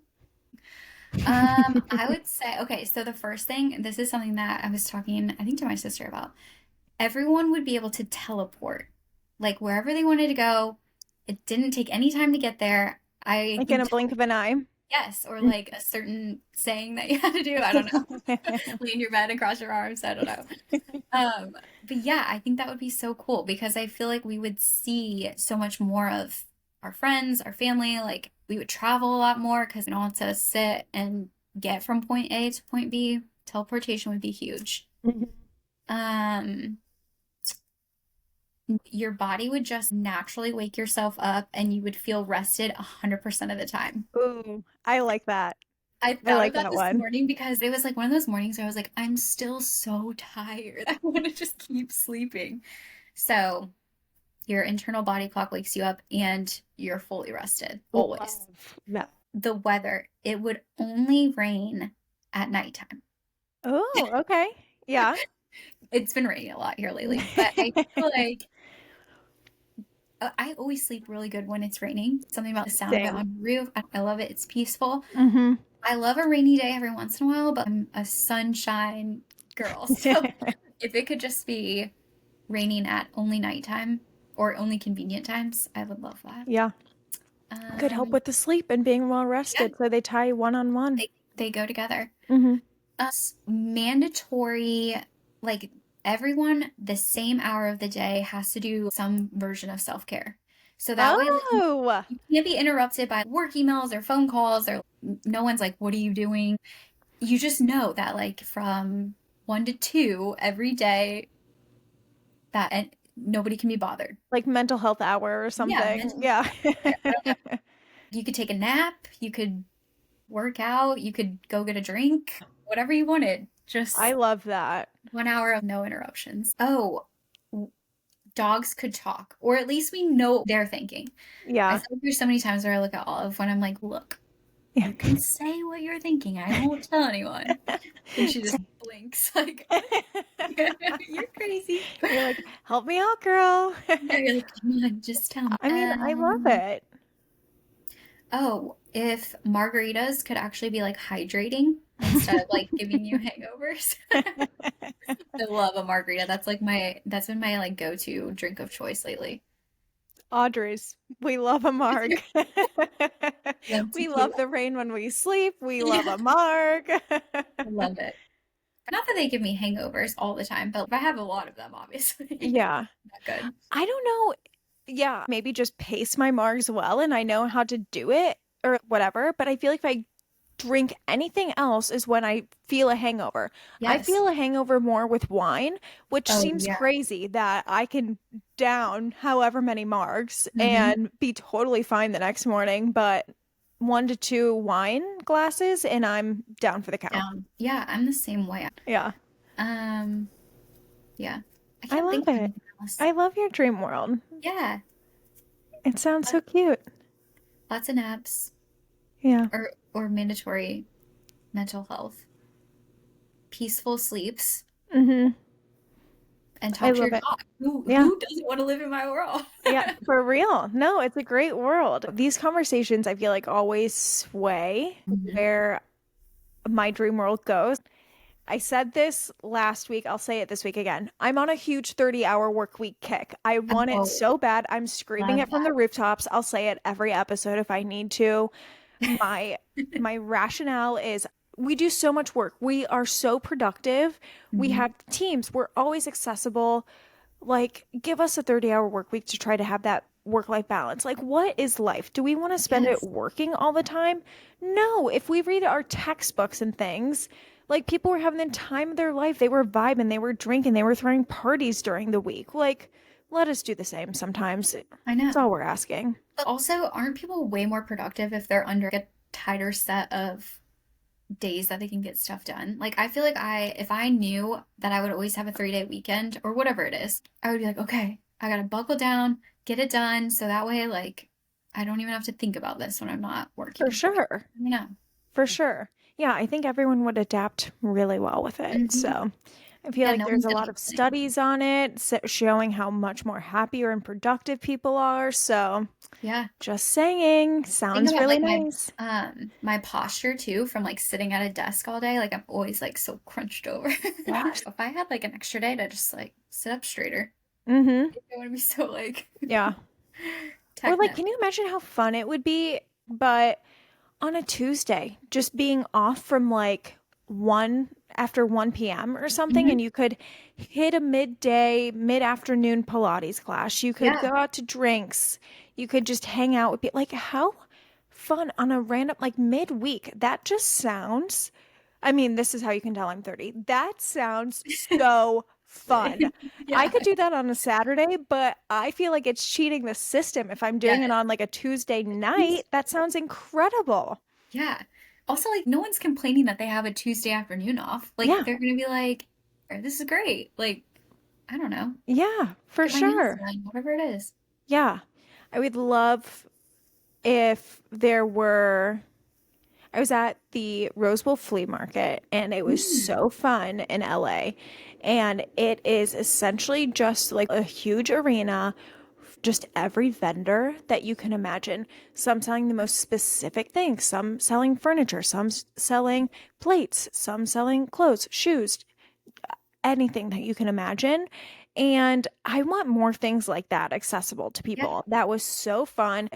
I would say, okay, so the first thing, this is something that I was talking, I think, to my sister about. Everyone would be able to teleport, like wherever they wanted to go. It didn't take any time to get there. I Like in think, a blink of an eye? yes, or like a certain saying that you had to do. I don't know. Lay in your bed and cross your arms. I don't know. Um, but yeah, I think that would be so cool because I feel like we would see so much more of our friends, our family. Like we would travel a lot more because we don't have to sit and get from point A to point B. Teleportation would be huge. Um, your body would just naturally wake yourself up and you would feel rested 100% of the time. Ooh, I like that. I I thought of like that that this one. morning because it was like one of those mornings where I was like, I'm still so tired. I want to just keep sleeping. So your internal body clock wakes you up and you're fully rested always. Love that. The weather, it would only rain at nighttime. Oh, okay. Yeah. It's been raining a lot here lately, but I feel like I always sleep really good when it's raining. Something about the sound of it Same. on the roof. I love it. It's peaceful. Hmm. I love a rainy day every once in a while, but I'm a sunshine girl. So if it could just be raining at only nighttime or only convenient times, I would love that. Yeah. Could help Um, with the sleep and being well yeah, rested. So they tie one on one. they go together. Hmm. Mandatory, like everyone, the same hour of the day has to do some version of self-care. So that way, like, Oh, you can't be interrupted by work emails or phone calls, or no one's like, what are you doing? You just know that, like, from 1 to 2 every day, that and nobody can be bothered. like mental health hour or Yeah, something. mental Yeah. health care. I don't know. You could take a nap. You could work out, you could go get a drink, whatever you wanted. I Just love that. 1 hour of no interruptions. Oh, dogs could talk, or at least we know what they're thinking. I Yeah. feel like there's so many times where I look at Olive when I'm like, look, Yeah. you can say what you're thinking. I won't tell anyone. And she just blinks like, you're crazy. You're like, help me out, girl. Yeah, you're like, come on, just tell me. I mean, I love it. Oh, if margaritas could actually be like hydrating instead of like giving you hangovers. I love a margarita. That's been my like go-to drink of choice lately. Audrey's. We love a marg. Love We love tequila. the rain when we sleep. We love Yeah, a marg. I love it. Not that they give me hangovers all the time, but if I have a lot of them, obviously, Yeah. not good. I don't know. Yeah, maybe just pace my margs well and I know how to do it or whatever. But I feel like if I drink anything else is when I feel a hangover. I Yes. feel a hangover more with wine, which Oh, seems yeah. crazy that I can down however many margs Mm-hmm. and be totally fine the next morning, but 1 to 2 wine glasses and I'm down for the count. Down. Yeah, I'm the same way. Yeah, Um, yeah. I I can't love think of it. anything else. I love your dream world. Yeah. It sounds Lot- so cute. Lots of naps Yeah. or mandatory mental health. Peaceful sleeps Mm-hmm. and I talk to love your it. dog. Who Yeah. who doesn't want to live in my world? Yeah, for real. No, it's a great world. These conversations, I feel like, always sway Mhm. where my dream world goes. I said this last week. I'll say it this week again. I'm on a huge 30-hour work week kick. I want it Oh, so bad. I'm screaming love it from the rooftops. I'll say it every episode if I need to. that. My rationale is we do so much work. We are so productive. We Mhm. have teams. We're always accessible. Like, give us a 30-hour work week to try to have that work-life balance. Like, what is life? Do we want to spend it Yes, working all the time? No. If we read our textbooks and things, like people were having the time of their life. They were vibing, they were drinking, they were throwing parties during the week. Like, let us do the same sometimes. I That's know. all we're asking. But also, aren't people way more productive if they're under a tighter set of days that they can get stuff done? Like, I feel like if I knew that I would always have a 3-day weekend or whatever it is, I would be like, okay, I gotta buckle down, get it done, so that way, like, I don't even have to think about this when I'm not For working. sure. You know. For sure. Yeah, I think everyone would adapt really well with it. Hmm. So I feel Yeah, like no there's one's a gonna lot of complain. studies on it showing how much more happier and productive people are. So Yeah. just saying, Think sounds about really like my nice. my posture too from like sitting at a desk all day. Like I'm always like so crunched over. Yes. If I had like an extra day to just like sit up straighter, Mm-hmm. I wouldn't be so like Yeah. Or tech like, neck. can you imagine how fun it would be, but on a Tuesday, just being off from like 1 after 1 p.m. or something, Hmm. and you could hit a midday, mid-afternoon Pilates class. You could Yeah. go out to drinks. You could just hang out with people. Like, how fun on a random, like midweek. That just sounds, I mean, this is how you can tell I'm 30. That sounds so fun. I Yeah. could do that on a Saturday, but I feel like it's cheating the system if I'm Yeah. doing it on like a Tuesday night. That sounds incredible. Yeah. Also, like no one's complaining that they have a Tuesday afternoon off. Like Yeah, they're gonna be like, this is great. Like, I don't know. yeah, for Get my nails sure. done, whatever it is. Yeah. I would love if there were. I was at the Roseville Flea Market and it was Mm. so fun in LA. And it is essentially just like a huge arena, just every vendor that you can imagine. Some selling the most specific things, some selling furniture, some selling plates, some selling clothes, shoes, anything that you can imagine. And I want more things like that accessible to Yeah. people. That was so fun.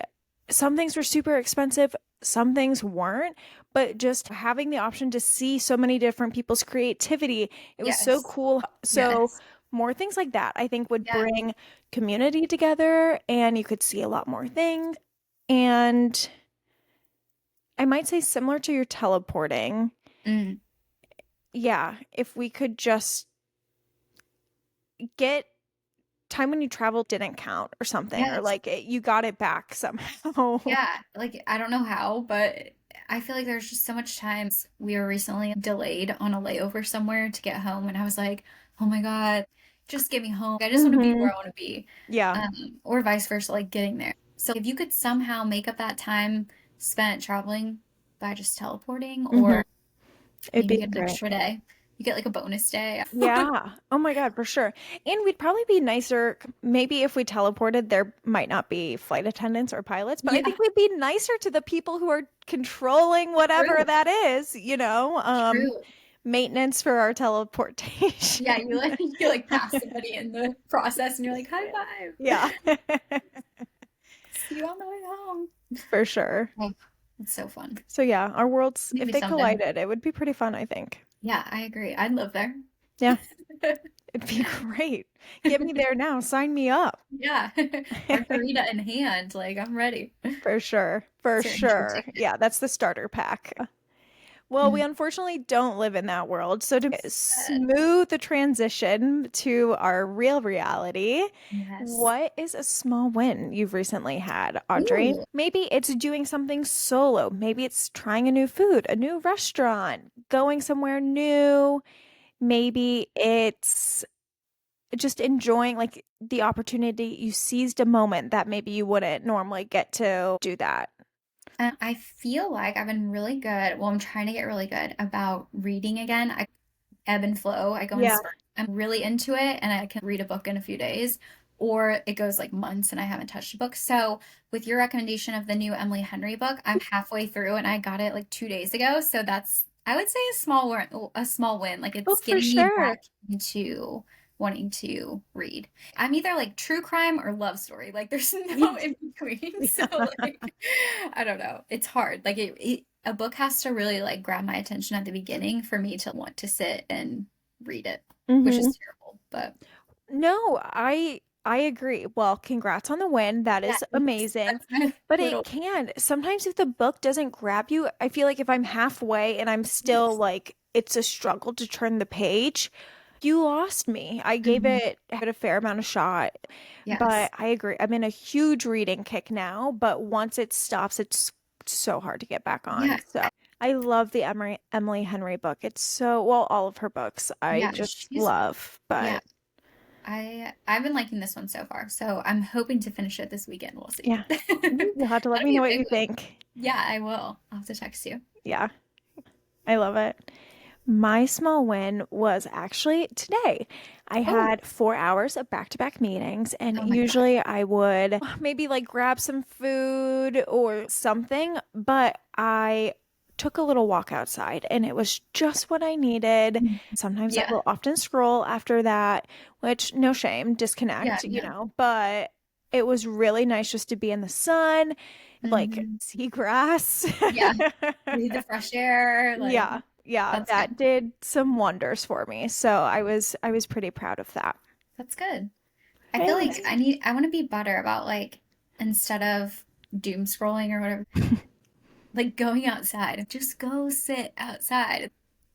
Some things were super expensive, some things weren't, but just having the option to see so many different people's creativity, it was so Yes. cool. So, Yes. more things like that, I think, would Yeah. bring community together and you could see a lot more things. And I might say, similar to your teleporting, Mm. yeah, if we could just get time when you traveled didn't count or something, or Yes. like you got it back somehow. Yeah, like I don't know how, but I feel like there's just so much times we were recently delayed on a layover somewhere to get home, and I was like, oh my God, just get me home. I just want to be Mm-hmm. where I want to be. Yeah. Or vice versa, like getting there. So if you could somehow make up that time spent traveling by just teleporting, Mm-hmm. or It'd maybe be get an great. extra day, you get like a bonus day. Yeah. Oh my God, for sure. And we'd probably be nicer. Maybe if we teleported, there might not be flight attendants or pilots, but I Yeah, think we'd be nicer to the people who are controlling whatever true, that is, true. maintenance for our teleportation. Yeah, you like pass somebody in the process, and you're like, high five. Yeah, See you on the way home. for sure. Oh, it's so fun. So yeah, our worlds, if Maybe they someday. collided, it would be pretty fun, I think. Yeah, I agree. I'd live there. Yeah, it'd be great. Get me there now. Sign me up. Yeah. Margarita in hand, like I'm ready. For sure. For Certainty sure. ticket. Yeah, that's the starter pack. Well, we Mm, unfortunately don't live in that world. So to good. smooth the transition to our real reality, Yes. what is a small win you've recently had, Audrey? Ooh. Maybe it's doing something solo. Maybe it's trying a new food, a new restaurant, going somewhere new. Maybe it's just enjoying like the opportunity. You seized a moment that maybe you wouldn't normally get to do that. I feel like I've been really good. Well, I'm trying to get really good about reading again. I ebb and flow. I go in Yeah. spurts. I'm really into it and I can read a book in a few days, or it goes like months and I haven't touched a book. So, with your recommendation of the new Emily Henry book, I'm halfway through and I got it like 2 days ago. So that's, I would say, a small win. A small win. Like Oh, it's for getting me sure. back into wanting to read. I'm either like true crime or love story. Like there's no in between. So like I don't know. It's hard. Like a book has to really like grab my attention at the beginning for me to want to sit and read it, which Hmm. is terrible. But No, I agree. Well, congrats on the win. That yeah, is thanks. amazing. That's my But it little can. Sometimes if the book doesn't grab you, I feel like if I'm halfway and I'm still like it's a struggle to turn the page, you lost me. I gave Mhm. it had a fair amount of shot, but Yes. I agree. I'm in a huge reading kick now, but once it stops, it's so hard to get back on. Yeah. So I love the Emily Henry book. It's so well, all of her books I Yeah. just love, Yeah. but I've been liking this one so far. So I'm hoping to finish it this weekend. We'll see. yeah. You'll have to let That'll me be know a what big you one. think. Yeah, I will. I'll have to text you. Yeah, I love it. My small win was actually today. I Oh, had 4 hours of back-to-back meetings, and oh my God. usually I would maybe like grab some food or something, but I took a little walk outside and it was just what I needed. Mhm. Sometimes I Yeah. will often scroll after that, which no shame, Yeah, disconnect, no. but it was really nice just to be in the sun, like Hmm. see grass. Yeah. Breathe the fresh air. Like, Yeah, yeah, that's that good. did some wonders for me. So I was pretty proud of that. That's good. I feel like Thanks. I want to be better about like, instead of doom scrolling or whatever, like going outside. Just go sit outside.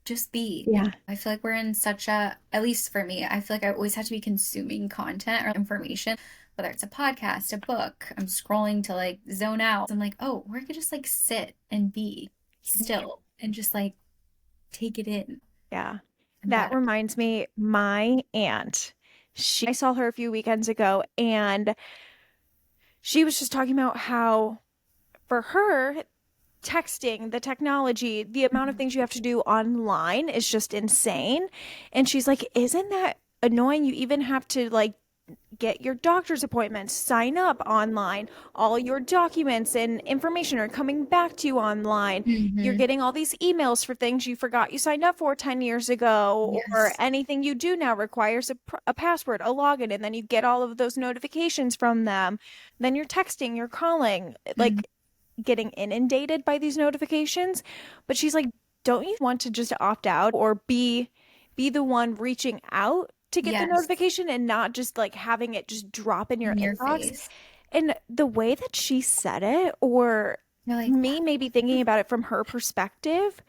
Just be. Yeah. I feel like we're in such a, at least for me, I feel like I always have to be consuming content or information, whether it's a podcast, a book. I'm scrolling to like zone out. I'm like, oh, or I could just like sit and be still and just like take it in. Yeah. I'm That bad at reminds me, my aunt, I saw her a few weekends ago and she was just talking about how for her texting, the technology, the amount of Mhm. things you have to do online is just insane. And she's like, isn't that annoying? You even have to like get your doctor's appointments, sign up online. All your documents and information are coming back to you online. You're Mhm. getting all these emails for things you forgot you signed up for 10 years ago, or Yes. anything you do now requires a password, a login, and then you get all of those notifications from them. Then you're texting, you're calling, Mhm. like getting inundated by these notifications. But she's like, don't you want to just opt out or be the one reaching out to get the Yes. notification and not just like having it just drop in your In your inbox? face. And the way that she said it, or You're like, me wow. maybe thinking about it from her perspective,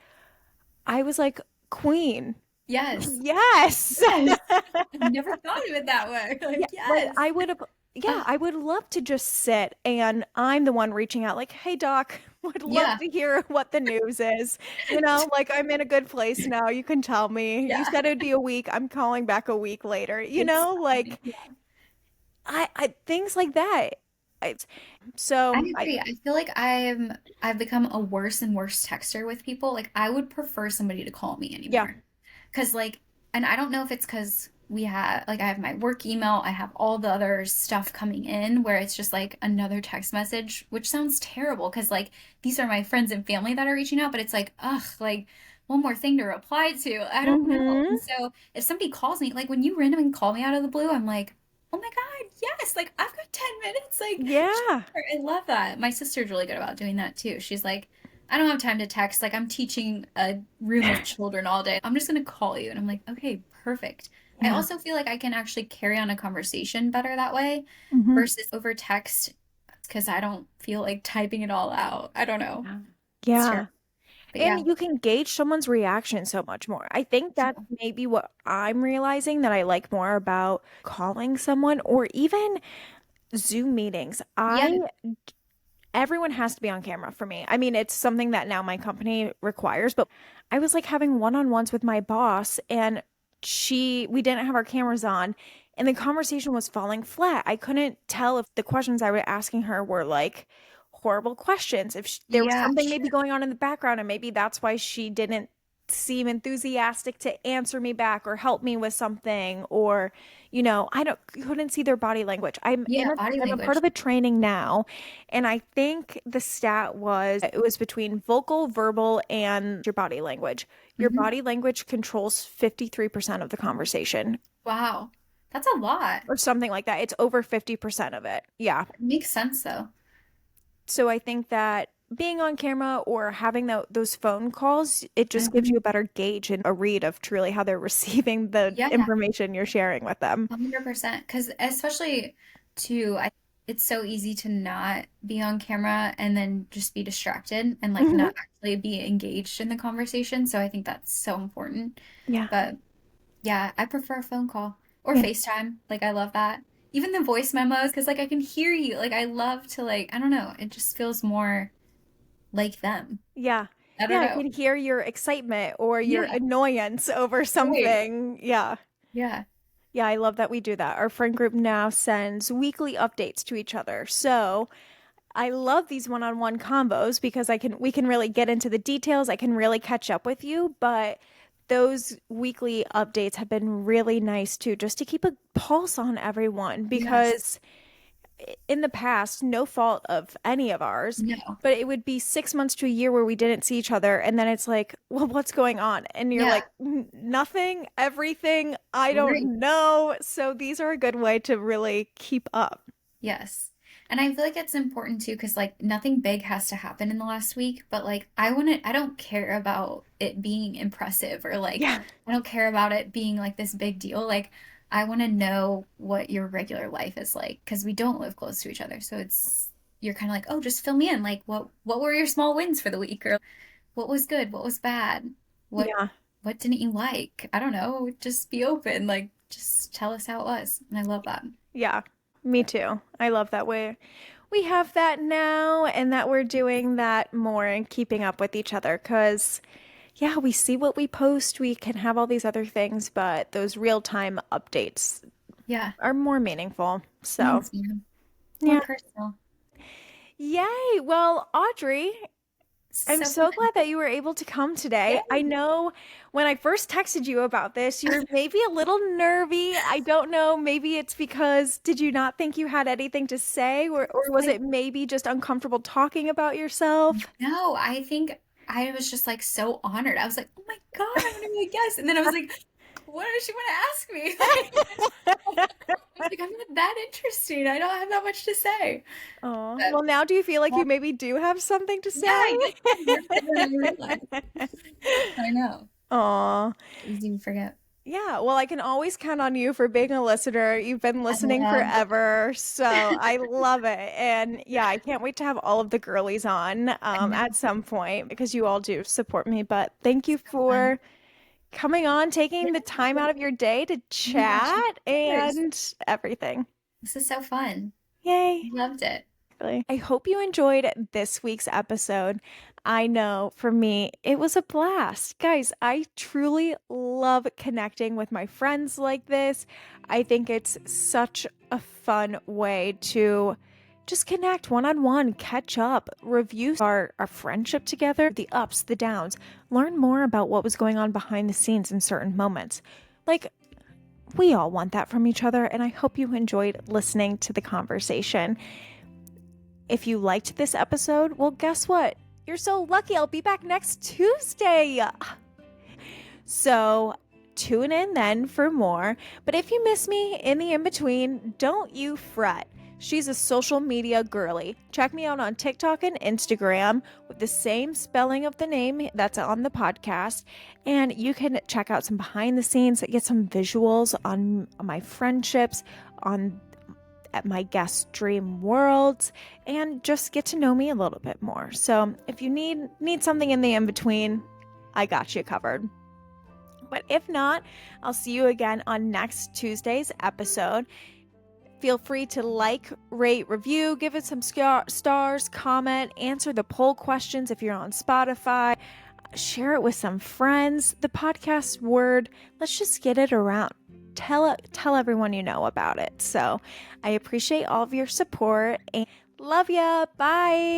I was like, Queen. Yes. Yes. Yes. I've never thought of it that way. Yeah, Like, like yes. I would have, yeah, Ah, I would love to just sit and I'm the one reaching out, like, hey, doc. would love Yeah. to hear what the news is. You know, like I'm in a good place now. You can tell me. You Yeah. said it'd be a week. I'm calling back a week later. You It's know, fine. like Yeah. I things like that. I, I so I agree. I feel like I've become a worse and worse texter with people. Like I would prefer somebody to call me yeah. anymore. Cause like, and I don't know if it's because we have like I have my work email, I have all the other stuff coming in where it's just like another text message, which sounds terrible because like these are my friends and family that are reaching out, but it's like, ugh, like one more thing to reply to. I don't know. And Mm-hmm. so if somebody calls me, like when you randomly call me out of the blue, I'm like, oh my God, yes, like I've got 10 minutes. Like, Yeah. sure, I love that. My sister's really good about doing that too. She's like, I don't have time to text. Like, I'm teaching a room of children all day. I'm just going to call you. And I'm like, okay, perfect. I Yeah. also feel like I can actually carry on a conversation better that way Mm-hmm. versus over text because I don't feel like typing it all out. I don't know. It's Yeah. terrible. But yeah, And you can gauge someone's reaction so much more. I think that's true. maybe what I'm realizing that I like more about calling someone or even Zoom meetings. Yeah, Everyone has to be on camera for me. I mean, it's something that now my company requires, but I was like having one-on-ones with my boss and we didn't have our cameras on and the conversation was falling flat. I couldn't tell if the questions I was asking her were like horrible questions, if there was yeah, something maybe sure. going on in the background and maybe that's why she didn't seem enthusiastic to answer me back or help me with something or I don't couldn't see their body language. Yeah, body I'm a part language. of a training now and I think the stat was it was between vocal, verbal, and your body language. Your Hmm. body language controls 53% of the conversation Wow. That's a lot. or something like that. It's over 50% of it. Yeah. It makes sense though. So I think that being on camera or having those phone calls, it just gives Mhm. you a better gauge and a read of truly how they're receiving the Yeah. information you're sharing with them. 100%. Because especially too, it's so easy to not be on camera and then just be distracted and like Hmm. not actually be engaged in the conversation. So I think that's so important. Yeah. But yeah, I prefer a phone call or Yeah. FaceTime. Like I love that. Even the voice memos, because like I can hear you. Like I love to like, I don't know, it just feels more like them. Yeah. I Yeah, don't I know. can hear your excitement or your Yeah, annoyance over right. something. Yeah. Yeah. Yeah, I love that we do that. Our friend group now sends weekly updates to each other. So I love these one-on-one combos because we can really get into the details. I can really catch up with you, but those weekly updates have been really nice too, just to keep a pulse on everyone Yes. because in the past, no fault of any of ours, No. but it would be 6 months to a year where we didn't see each other. And then it's like, well, what's going on? And you're Yeah. like, Nothing, everything, I Right. don't know." So these are a good way to really keep up. Yes. And I feel like it's important too, because like nothing big has to happen in the last week, but like I don't care about it being impressive or like, Yeah. I don't care about it being like this big deal. Like, I want to know what your regular life is like, because we don't live close to each other. So you're kind of like, oh, just fill me in. Like, what were your small wins for the week? Or what was good? What was bad? What, Yeah. what didn't you like? I don't know. Just be open. Like, just tell us how it was. And I love that. Yeah. Me too. I love that we have that now and that we're doing that more and keeping up with each other because yeah, we see what we post. We can have all these other things, but those real-time updates Yeah. are more meaningful. So, Thanks, man. More yeah. personal. Yay. Well, Audrey, This is I'm so so fun. glad that you were able to come today. I Yay. know when I first texted you about this, you were maybe a little nervy. I don't know. Maybe it's because did you not think you had anything to say, or was Like, it maybe just uncomfortable talking about yourself? no, I think I was just like so honored. I was like, oh my God, I'm gonna be a guest. And then I was like, what does she want to ask me? I was like, I'm not that interesting. I don't have that much to say. Oh, But well, now do you feel like yeah, you maybe do have something to yeah, say? I know. More so than I realized. I know. Aw. Easy to forget. Yeah, well, I can always count on you for being a listener. You've been I listening love forever, so I love it. And yeah, I can't wait to have all of the girlies on I know. at some point because you all do support me. But thank you So fun. for coming on, Yeah. taking the time out of your day to Oh my gosh, of chat course. and everything. This is so fun. Yay. Loved it. Exactly. I hope you enjoyed this week's episode. I know for me, it was a blast. Guys, I truly love connecting with my friends like this. I think it's such a fun way to just connect one-on-one, catch up, review our friendship together, the ups, the downs, learn more about what was going on behind the scenes in certain moments. Like, we all want that from each other, and I hope you enjoyed listening to the conversation. If you liked this episode, well, guess what? You're so lucky. I'll be back next Tuesday. So tune in then for more. But if you miss me in the in-between, don't you fret. She's a social media girly. Check me out on TikTok and Instagram with the same spelling of the name that's on the podcast. And you can check out some behind the scenes, get some visuals on my friendships, at my guest dream worlds, and just get to know me a little bit more. So if you need something in the in-between, I got you covered. But if not, I'll see you again on next Tuesday's episode. Feel free to like, rate, review, give it some stars, comment, answer the poll questions if you're on Spotify, share it with some friends. The podcast word, let's just get it around. Tell everyone you know about it. So I appreciate all of your support and love ya. Bye.